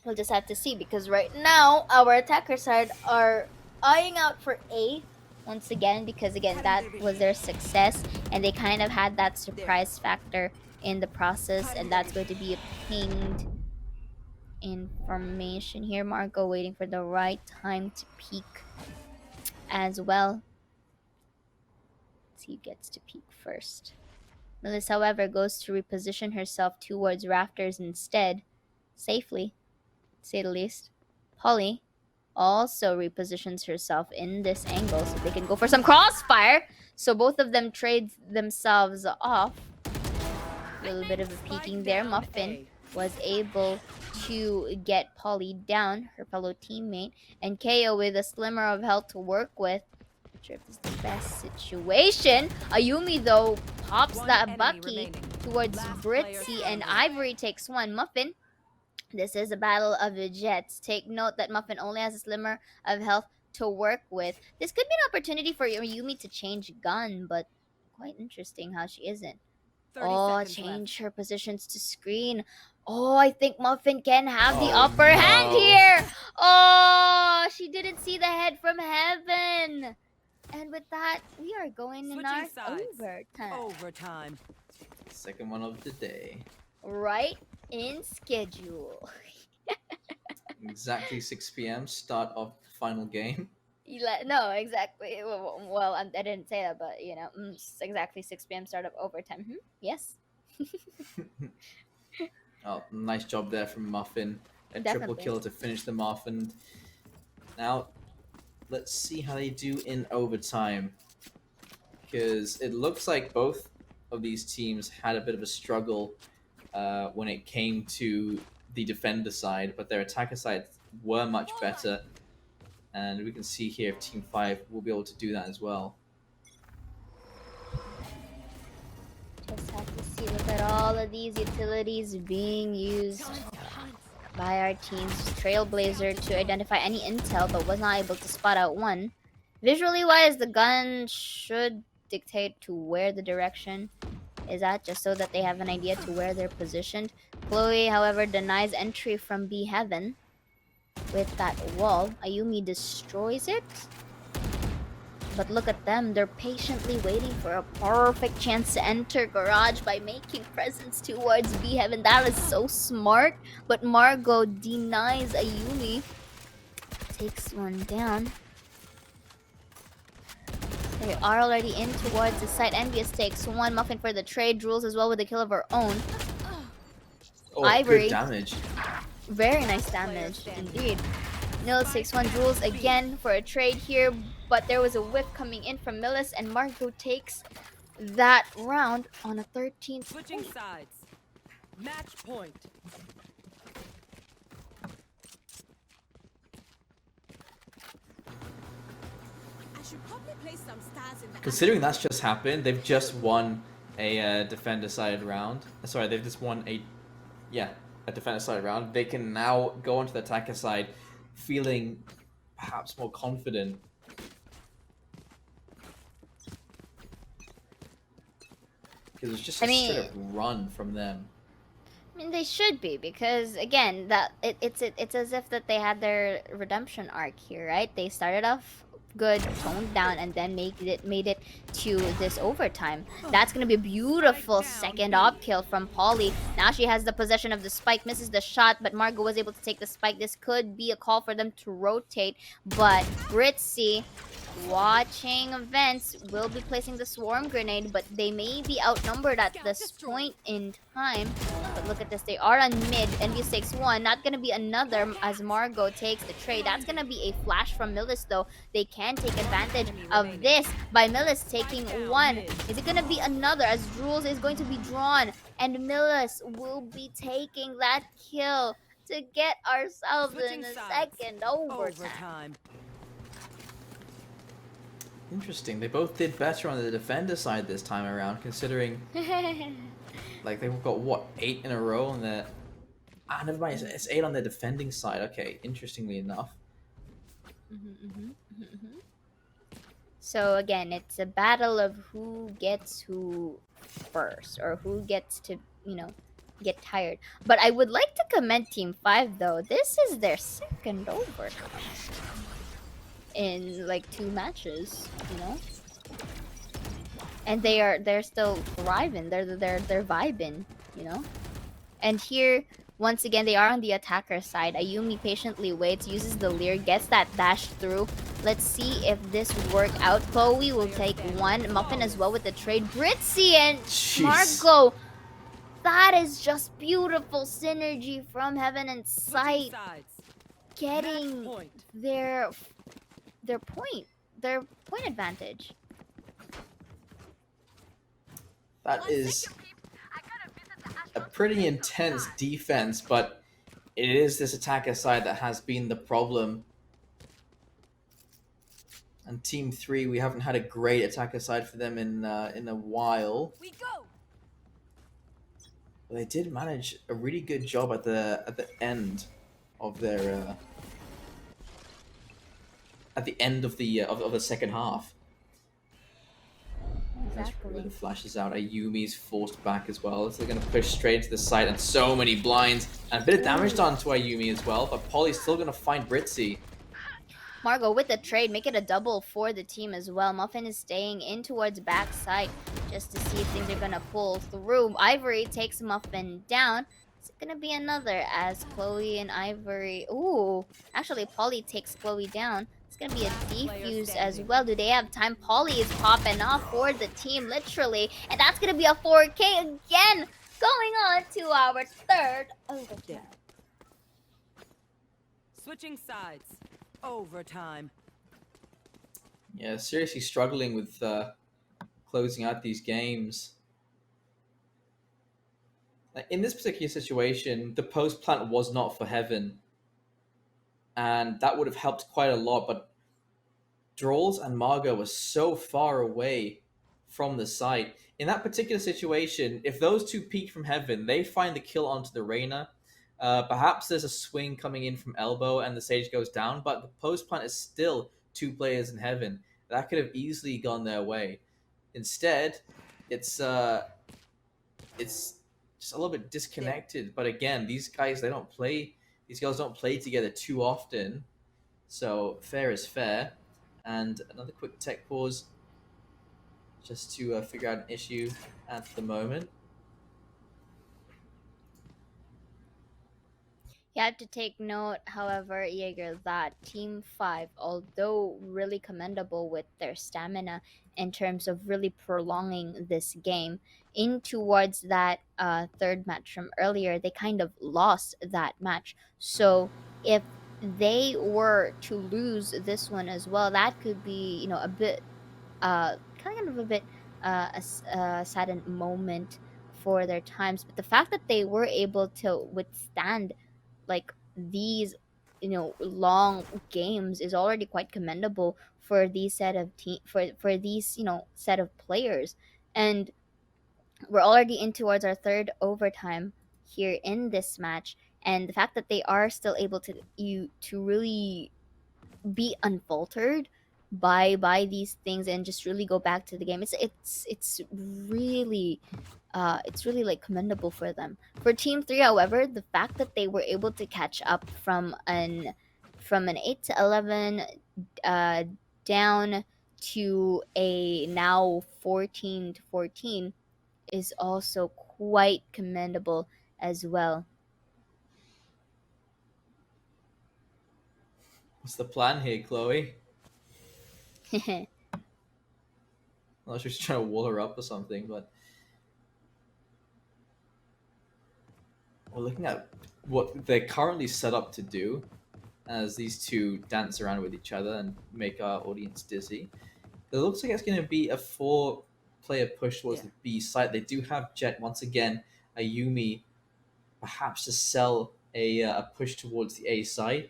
we'll just have to see, because right now our attacker side are eyeing out for A once again, because again that was their success and they kind of had that surprise factor in the process, and that's going to be a pinged information here. Marco waiting for the right time to peek as well. Let's see who gets to peek first. Melis, however, goes to reposition herself towards rafters instead, safely, to say the least. Polly also repositions herself in this angle so they can go for some crossfire. So both of them trade themselves off. A little bit of a peeking there. Muffin was able to get Polly down, her fellow teammate, and KO with a slimmer of health to work with. Not sure if this is the best situation. Ayumi, though, pops that Bucky towards Britzy, and Ivory takes 1. Muffin, this is a battle of the Jets. Take note that Muffin only has a slimmer of health to work with. This could be an opportunity for Ayumi to change gun, but quite interesting how she isn't. Change her positions to screen. I think Muffin can have the upper hand here. She didn't see the head from Heaven. And with that, we are going in our overtime. Second one of the day. Right in schedule. Exactly 6 p.m. start of the final game. No, exactly. Well, I didn't say that, but you know, exactly 6 p.m. start of overtime. Yes. Nice job there from Muffin. A Definitely. triple kill to finish them off, and now let's see how they do in overtime, because it looks like both of these teams had a bit of a struggle when it came to the defender side, but their attacker side were much better. And we can see here if Team 5 will be able to do that as well. Just have to see, look at all of these utilities being used by our team's Trailblazer to identify any intel, but was not able to spot out one. Visually wise, the gun should dictate to where the direction is at, just so that they have an idea to where they're positioned. Chloe, however, denies entry from B Heaven with that wall. Ayumi destroys it. But look at them, they're patiently waiting for a perfect chance to enter Garage by making presence towards B Heaven. That is so smart. But Margot denies Ayumi. Takes one down. They are already in towards the site. Envious takes 1. Muffin for the trade. Rules as well with a kill of her own. Ivory. Good damage. Very nice damage indeed. Nils takes 1. Jules again for a trade here, but there was a whiff coming in from Millis, and Margot takes that round on a 13th. Switching sides. Match point. I should probably place some stars in the Considering that's just happened, they've just won a defender side round. Sorry, they've just won a defender side round. They can now go onto the attacker side feeling perhaps more confident. Because it's just a straight up run from them. I mean, they should be because again, it's as if that they had their redemption arc here, right? They started off good, toned down, and then made it to this overtime. That's gonna be a beautiful second op kill from Polly. Now she has the possession of the spike, misses the shot, but Margot was able to take the spike. This could be a call for them to rotate, but Britzy, watching events, will be placing the swarm grenade, but they may be outnumbered at this point in time. But look at this, they are on mid. Envious takes one, not gonna be another as Margot takes the trade. That's gonna be a flash from Millis though. They can take advantage of this by Millis taking one. Is it gonna be another as Jules is going to be drawn and Millis will be taking that kill to get ourselves in Switching the sides. second overtime. Overtime. Interesting. They both did better on the defender side this time around, considering like they've got what 8 in a row on their. Never mind. It's 8 on their defending side. Okay, interestingly enough. So again, it's a battle of who gets who first, or who gets to, get tired. But I would like to commend Team 5 though. This is their second overtime in like 2 matches, And they're still thriving. They're vibing, And here, once again, they are on the attacker side. Ayumi patiently waits, uses the leer, gets that dash through. Let's see if this work out. Chloe will take one. Muffin as well with the trade. Britzy and Jeez. Margot. That is just beautiful synergy from Heaven and Switching Sight. sides. Getting Match point. their point advantage. That is a pretty intense defense, but it is this attacker side that has been the problem. And Team 3, we haven't had a great attacker side for them in a while. We go. But they did manage a really good job at the end of their at the end of the second half. That's where the flashes out. Ayumi's forced back as well, so they're going to push straight into the side, and so many blinds, and a bit of damage done to Ayumi as well, but Polly's still going to find Britzy. Margot with the trade, make it a double for the team as well. Muffin is staying in towards backside just to see if things are going to pull through. Ivory takes Muffin down. It's going to be another as Chloe and Ivory... Ooh, actually Polly takes Chloe down. It's going to be a defuse as well. Do they have time? Polly is popping off for the team, literally. And that's going to be a 4K again. Going on to our third overtime. Switching sides. Overtime. Yeah, seriously struggling with closing out these games. Like, in this particular situation, the post plant was not for Heaven, and that would have helped quite a lot, but Drolls and Margot were so far away from the site. In that particular situation, if those two peek from Heaven, they find the kill onto the Reyna. Perhaps there's a swing coming in from elbow and the Sage goes down, but the post plant is still 2 players in Heaven. That could have easily gone their way. Instead, it's just a little bit disconnected. But again, these girls don't play together too often, so fair is fair. And another quick tech pause just to figure out an issue at the moment. You have to take note, however, Jaeger, that Team 5, although really commendable with their stamina in terms of really prolonging this game, in towards that third match from earlier, they kind of lost that match. So if they were to lose this one as well, that could be, a bit, kind of a bit a saddened moment for their times. But the fact that they were able to withstand like these long games is already quite commendable for these set of for these set of players. And we're already in towards our third overtime here in this match, and the fact that they are still able to really be unfaltered buy these things and just really go back to the game. It's really it's really like commendable for them. For Team 3, however, the fact that they were able to catch up from an 8 to 11 uh, down to a now 14 to 14 is also quite commendable as well. What's the plan here, Chloe? Unless she's trying to wall her up or something, but we're looking at what they're currently set up to do as these two dance around with each other and make our audience dizzy. It looks like it's going to be a 4-player push towards the B side. They do have Jet once again, Ayumi, perhaps to sell a push towards the A side.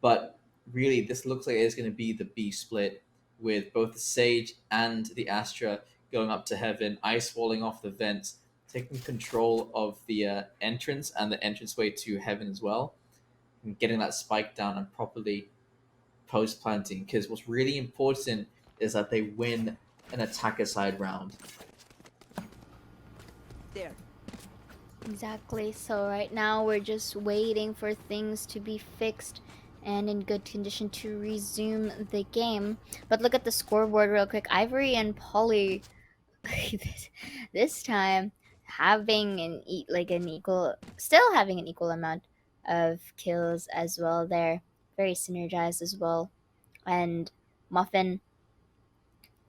But really, this looks like it's going to be the B split with both the Sage and the Astra going up to Heaven, ice walling off the vents, taking control of the entrance and the entranceway to Heaven as well, and getting that spike down and properly post planting. Because what's really important is that they win an attacker side round. There. Exactly. So right now we're just waiting for things to be fixed and in good condition to resume the game. But look at the scoreboard real quick. Ivory and Polly this time having an equal, still having an equal amount of kills as well. They're very synergized as well. And Muffin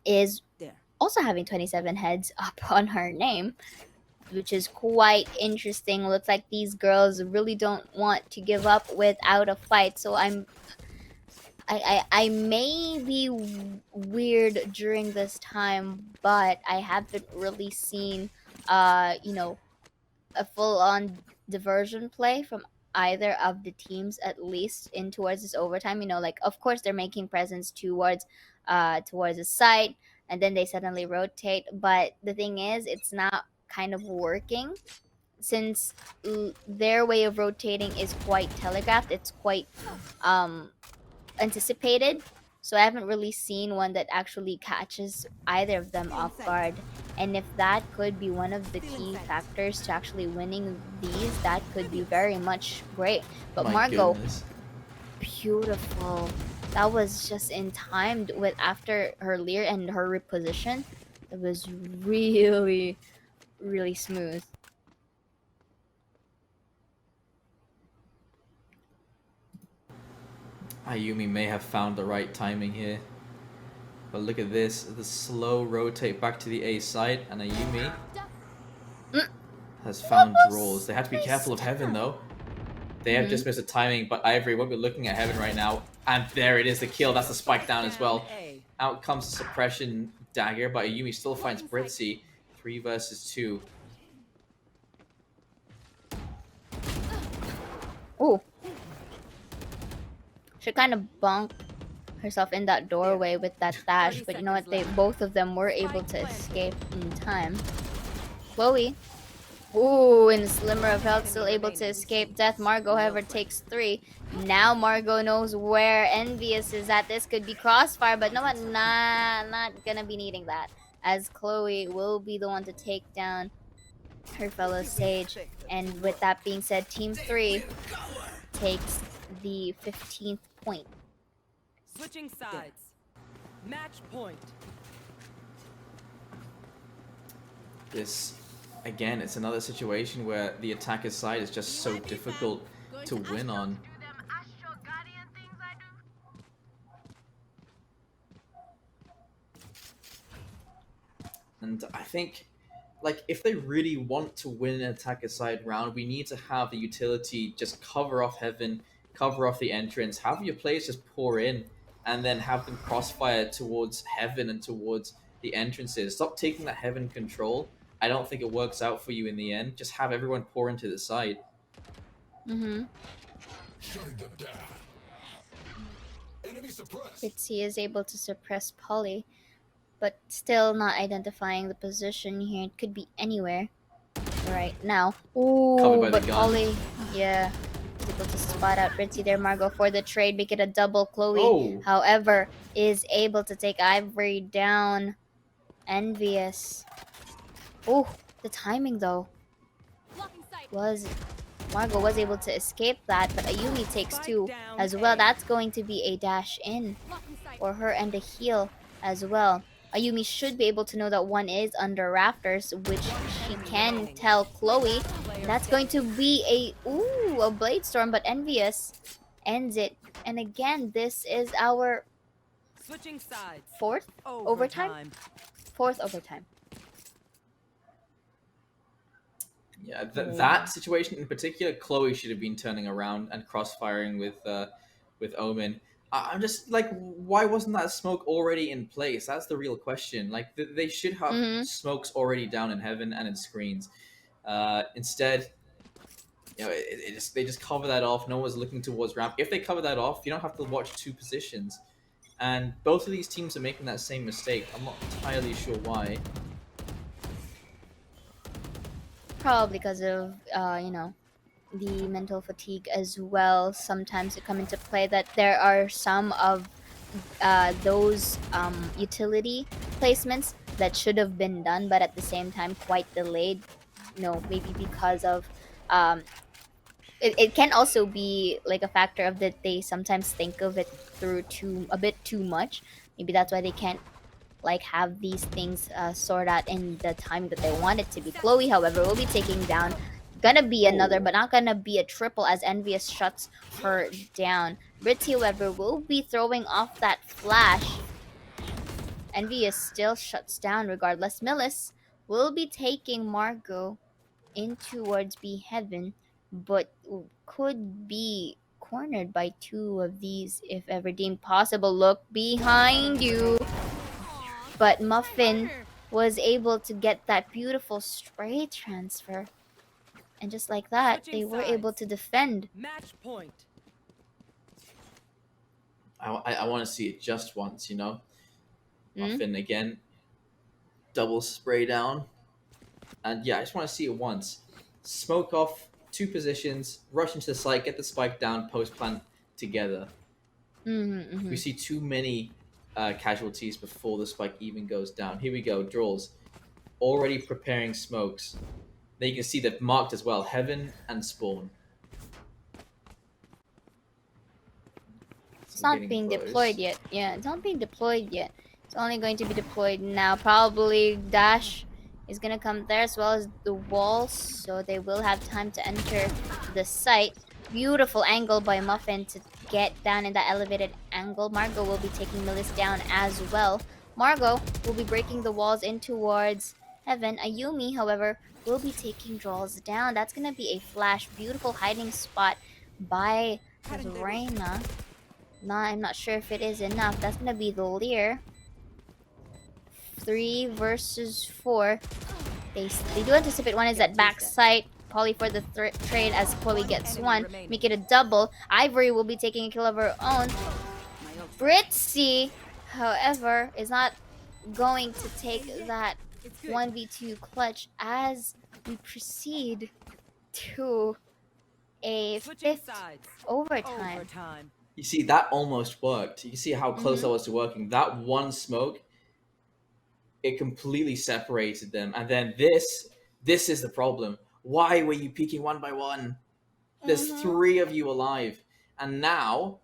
is There. also having 27 heads up on her name, which is quite interesting. Looks like these girls really don't want to give up without a fight. So I may be weird during this time, but I haven't really seen you know, a full-on diversion play from either of the teams, at least in towards this overtime. You know, like of course they're making presence towards the site, and then they suddenly rotate. But the thing is, it's not kind of working since their way of rotating is quite telegraphed. It's quite anticipated. So I haven't really seen one that actually catches either of them off guard. And if that could be one of the key factors to actually winning these, that could be very much great. But My Margot, goodness. beautiful. That was just in time with after her leer and her reposition. It was really, really smooth. Ayumi may have found the right timing here. But look at this, the slow rotate back to the A side, and Ayumi has found draws. They have to be careful of Heaven though. They have just missed the timing, but Ivory won't be looking at Heaven right now. And there it is, the kill. That's the spike down as well. Out comes the suppression dagger, but Ayumi still finds Britzy. 3 versus 2. Ooh. She kind of bonked herself in that doorway with that dash, but you know what? Both of them were able to escape in time. Chloe. Ooh, in the slimmer of health, still able to escape death. Margot, however, takes 3. Now Margot knows where Envious is at. This could be Crossfire, but no, not gonna be needing that, as Chloe will be the one to take down her fellow Sage. And with that being said, Team 3 takes the 15th point. Switching sides. Match point. This, again, it's another situation where the attacker's side is just so difficult to win on. And I think, like, if they really want to win an attacker side round, we need to have the utility just cover off Heaven, cover off the entrance, have your players just pour in, and then have them crossfire towards Heaven and towards the entrances. Stop taking that Heaven control. I don't think it works out for you in the end. Just have everyone pour into the side. Mm-hmm. Shutting them down. Enemy suppressed. Bitsy is able to suppress Polly, but still not identifying the position here. It could be anywhere right now. Covered Ooh, by the but gun. Polly, yeah, is able to spot out Ritzy there. Margot for the trade, make it a double. Chloe, Oh, however, is able to take Ivory down. Envious. Oh, the timing though was Margot was able to escape that, but Ayumi takes Spike two down as well. A. That's going to be a dash in for her and a heal as well. Ayumi should be able to know that one is under rafters, which she can tell Chloe. That's going to be a Blade Storm, but Envious ends it. And again, this is our Switching sides. fourth overtime. Fourth overtime. yeah. That situation in particular, Chloe should have been turning around and cross-firing with Omen. I'm just like, why wasn't that smoke already in place? That's the real question. Like, they should have Mm-hmm. smokes already down in heaven and in screens. Instead, they just cover that off. No one's looking towards ramp. If they cover that off, you don't have to watch two positions. And both of these teams are making that same mistake. I'm not entirely sure why. Probably because of the mental fatigue as well. Sometimes it come into play that there are some of those utility placements that should have been done, but at the same time quite delayed. Maybe because of it can also be like a factor of that they sometimes think of it through a bit too much. Maybe that's why they can't like have these things sort out in the time that they want it to be. Chloe, however, will be taking down. Gonna be another, but not gonna be a triple as Envious shuts her down. Ritzy, however, will be throwing off that flash. Envious still shuts down regardless. Millis will be taking Margot in towards B Heaven, but could be cornered by two of these if ever deemed possible. Look behind you. But Muffin was able to get that beautiful spray transfer. And just like that, they were able to defend. Match point. I want to see it just once, Hmm? Muffin again, double spray down, and yeah, I just want to see it once. Smoke off two positions, rush into the site, get the spike down, post plant together. Mm-hmm, We see too many casualties before the spike even goes down. Here we go, draws, already preparing smokes. Then you can see they've marked as well, Heaven and Spawn. It's not being deployed yet. Yeah, it's not being deployed yet. It's only going to be deployed now. Probably Dash is going to come there as well as the walls. So they will have time to enter the site. Beautiful angle by Muffin to get down in that elevated angle. Margot will be taking Millis down as well. Margot will be breaking the walls in towards Heaven. Ayumi, however, will be taking draws down. That's going to be a flash. Beautiful hiding spot by Reina. I'm not sure if it is enough. That's gonna be the Lear. 3 versus 4. They do anticipate one is at backside. Polly for the trade as Chloe gets one. Make it a double. Ivory will be taking a kill of her own. Ritzy, however, is not going to take that 1v2 clutch as we proceed to a fifth overtime. You see, that almost worked. You see how close that was to working. That one smoke, it completely separated them. And then this is the problem. Why were you peeking one by one? There's 3 of you alive. And now,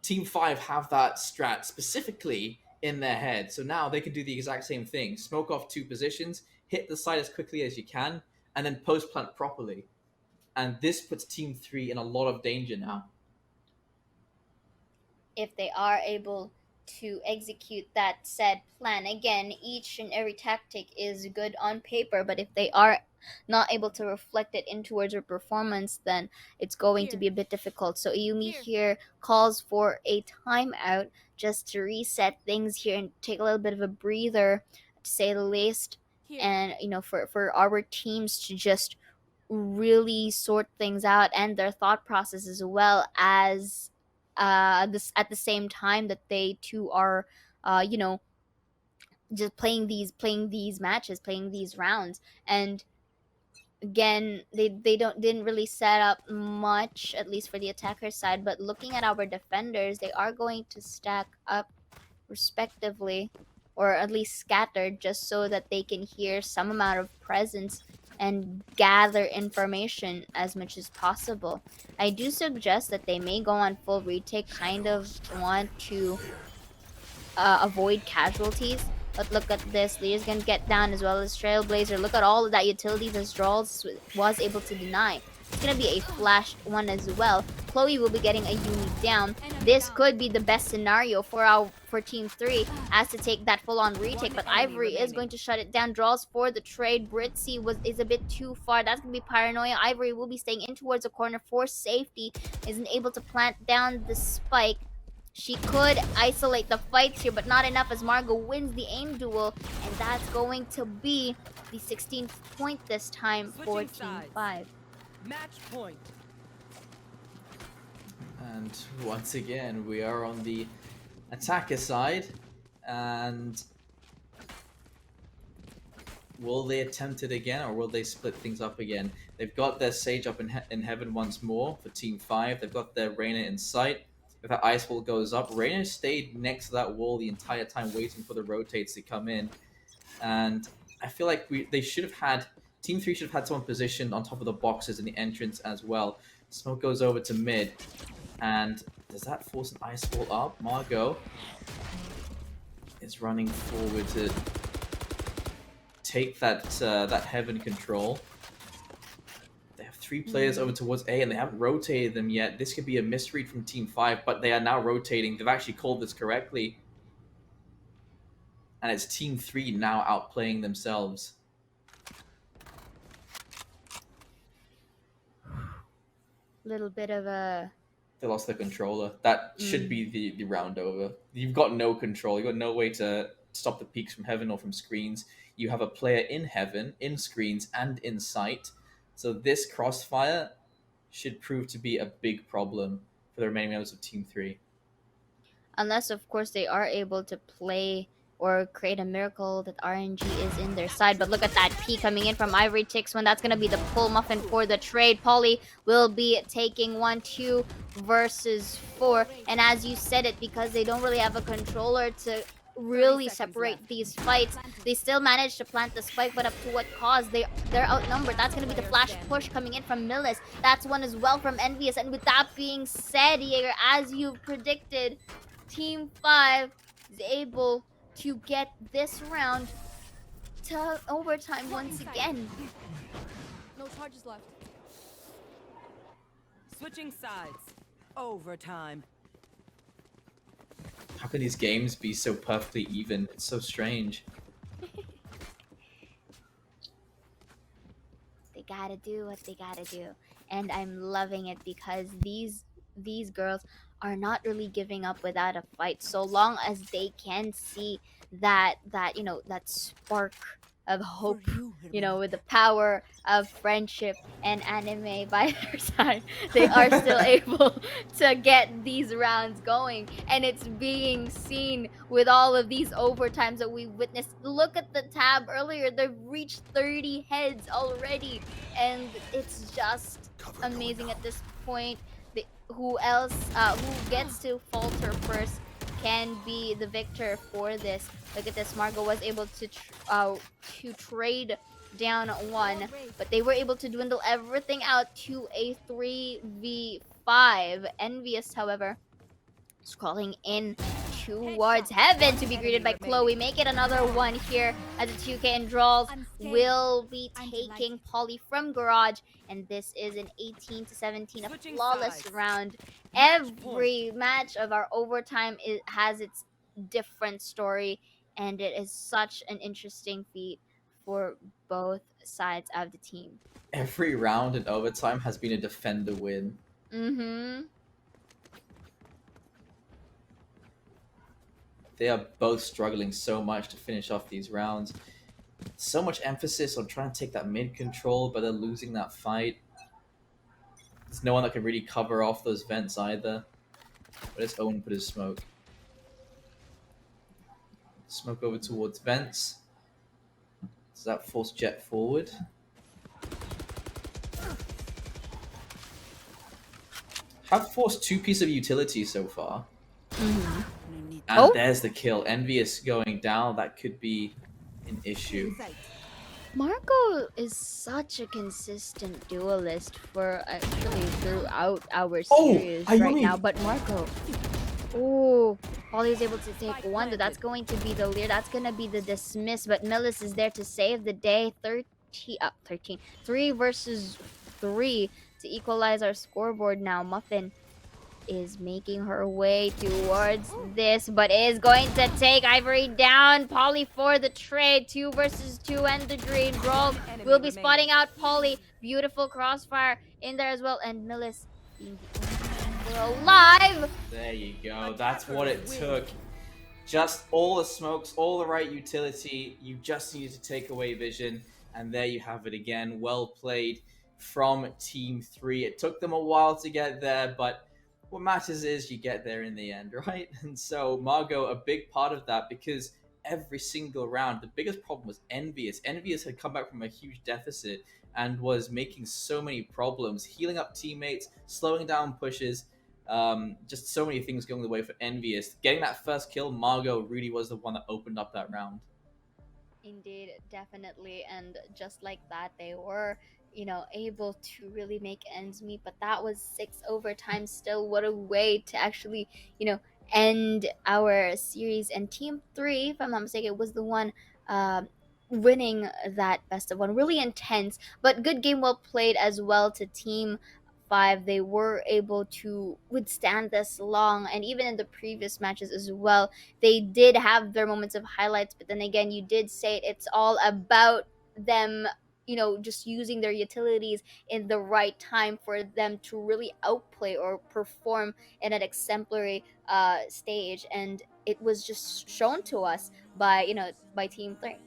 Team 5 have that strat specifically in their head. So now they can do the exact same thing. Smoke off 2 positions, hit the side as quickly as you can, and then post-plant properly. And this puts Team 3 in a lot of danger now. If they are able to execute that said plan. Again, each and every tactic is good on paper, but if they are not able to reflect it in towards their performance, then it's going to be a bit difficult. So Ayumi here calls for a timeout just to reset things here and take a little bit of a breather, to say the least. And for our teams to just really sort things out and their thought process as well as this at the same time that they too are just playing these matches, playing these rounds. And again, they didn't really set up much, at least for the attacker side. But looking at our defenders, they are going to stack up respectively, or at least scattered, just so that they can hear some amount of presence and gather information as much as possible. I do suggest that they may go on full retake, kind of want to avoid casualties. But look at this. Leah's gonna get down, as well as Trailblazer. Look at all of that utilities as Draws was able to deny. It's gonna be a flash one as well. Chloe will be getting a unit down. This could be the best scenario for Team 3 as to take that full-on retake, but Ivory is going to shut it down. Draws for the trade. Britzy is a bit too far. That's gonna be paranoia. Ivory will be staying in towards the corner for safety. Isn't able to plant down the spike. She could isolate the fights here, but not enough, as Margot wins the aim duel. And that's going to be the 16th point this time for Switching Team sides. 5. Match point. And once again, we are on the attacker side. And will they attempt it again, or will they split things up again? They've got their Sage up in heaven once more for Team 5. They've got their Reyna in sight. If that ice wall goes up, Reyna stayed next to that wall the entire time, waiting for the rotates to come in. And I feel like they should have had, Team 3 should have had someone positioned on top of the boxes in the entrance as well. Smoke goes over to mid, and does that force an ice wall up? Margot is running forward to take that that heaven control. They have 3 players over towards A, and they haven't rotated them yet. This could be a misread from Team 5, but they are now rotating. They've actually called this correctly. And it's Team 3 now outplaying themselves. Little bit of a... They lost their controller. That should be the round over. You've got no control. You've got no way to stop the peaks from heaven or from screens. You have a player in heaven, in screens, and in sight. So this crossfire should prove to be a big problem for the remaining members of Team 3. Unless, of course, they are able to play or create a miracle that RNG is in their side. But look at that P coming in from Ivory Ticks when that's going to be the pull muffin for the trade. Polly will be taking 1-2 versus 4. And as you said it, because they don't really have a controller to really separate these fights, they still managed to plant the spike, but up to what cost? They're outnumbered. That's going to be the flash push coming in from Millis. That's one as well from Envious. And with that being said, Jaeger, as you predicted, Team 5 is able to get this round to overtime once again. No charges left. Switching sides. Overtime. How can these games be so perfectly even? It's so strange. They gotta do what they gotta do. And I'm loving it because these girls are not really giving up without a fight, so long as they can see that you know, that spark of hope, you know, with the power of friendship and anime by their side. They are still able to get these rounds going, and it's being seen with all of these overtimes that we witnessed. Look at the tab earlier, they've reached 30 heads already, and it's just amazing at this point. Who gets to falter first can be the victor for this. Look at this, Margot was able to trade down 1, but they were able to dwindle everything out to a 3v5. Envious, however, scrolling in towards heaven to be greeted by Chloe. Make it another one here as a 2K, and Draws will be taking Polly from Garage, and this is an 18-17, a flawless round. Every match of our overtime has its different story, and it is such an interesting feat for both sides of the team. Every round in overtime has been a defender win. They are both struggling so much to finish off these rounds. So much emphasis on trying to take that mid control, but they're losing that fight. There's no one that can really cover off those vents either. But it's Owen put his smoke. Smoke over towards vents. Does that force Jet forward? have forced 2 pieces of utility so far. Mhm. And Oh. there's the kill. Envious going down. That could be an issue. Marco is such a consistent duelist for actually throughout our Oh, series right Ayumi! now. But Marco, oh, Polly is able to take one. That's going to be the leer. That's going to be the dismiss. But Millis is there to save the day. 13. 3 versus 3 to equalize our scoreboard now. Muffin is making her way towards this, but is going to take Ivory down. Polly for the trade. 2 versus 2 and the Dream Brawl will be spotting out Polly. Beautiful crossfire in there as well. And Millis being the only one alive. There you go. That's what it took. Just all the smokes, all the right utility. You just needed to take away vision. And there you have it again. Well played from Team 3. It took them a while to get there, but what matters is you get there in the end, right? And so Margot, a big part of that, because every single round, the biggest problem was Envious. Envious had come back from a huge deficit and was making so many problems, healing up teammates, slowing down pushes, just so many things going the way for Envious. Getting that first kill, Margot really was the one that opened up that round. Indeed, definitely. And just like that, they were, able to really make ends meet. But that was 6 overtime still. What a way to actually, end our series. And Team 3, if I'm not mistaken, was the one winning that best of one. Really intense, but good game, well played as well to Team 5. They were able to withstand this long, and even in the previous matches as well, they did have their moments of highlights. But then again, you did say it's all about them, just using their utilities in the right time for them to really outplay or perform in an exemplary stage. And it was just shown to us by Team 3.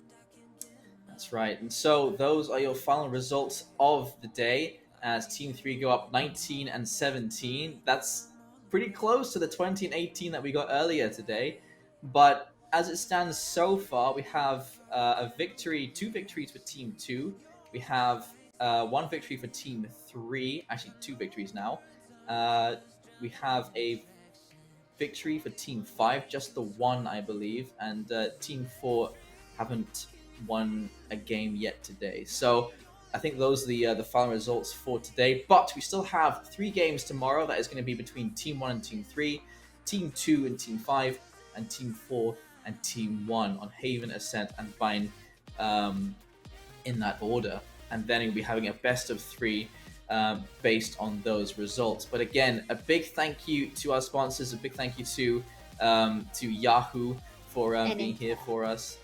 That's right. And so those are your final results of the day as Team 3 go up 19 and 17. That's pretty close to the 20 and 18 that we got earlier today. But as it stands so far, we have a victory, 2 victories for Team 2. We have 1 victory for Team 3. Actually, 2 victories now. We have a victory for Team 5, just the 1, I believe. And Team 4 haven't won a game yet today. So I think those are the final results for today. But we still have 3 games tomorrow. That is going to be between Team 1 and Team 3, Team 2 and Team 5, and Team 4 and Team 1 on Haven, Ascent, and Vine in that order. And then we'll be having a best of 3 based on those results. But again, a big thank you to our sponsors. A big thank you to Yahoo for being here for us.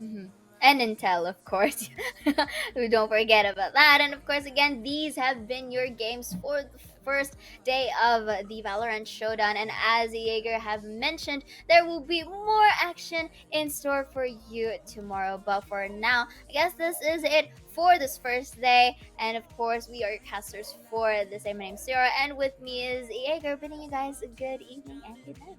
Mm-hmm. And Intel, of course. We don't forget about that. And of course, again, these have been your games for the first day of the Valorant Showdown. And as Jaeger have mentioned, there will be more action in store for you tomorrow. But for now, I guess this is it for this first day. And of course, we are your casters for this day. My name's Sarah, and with me is Jaeger, bidding you guys a good evening and good night.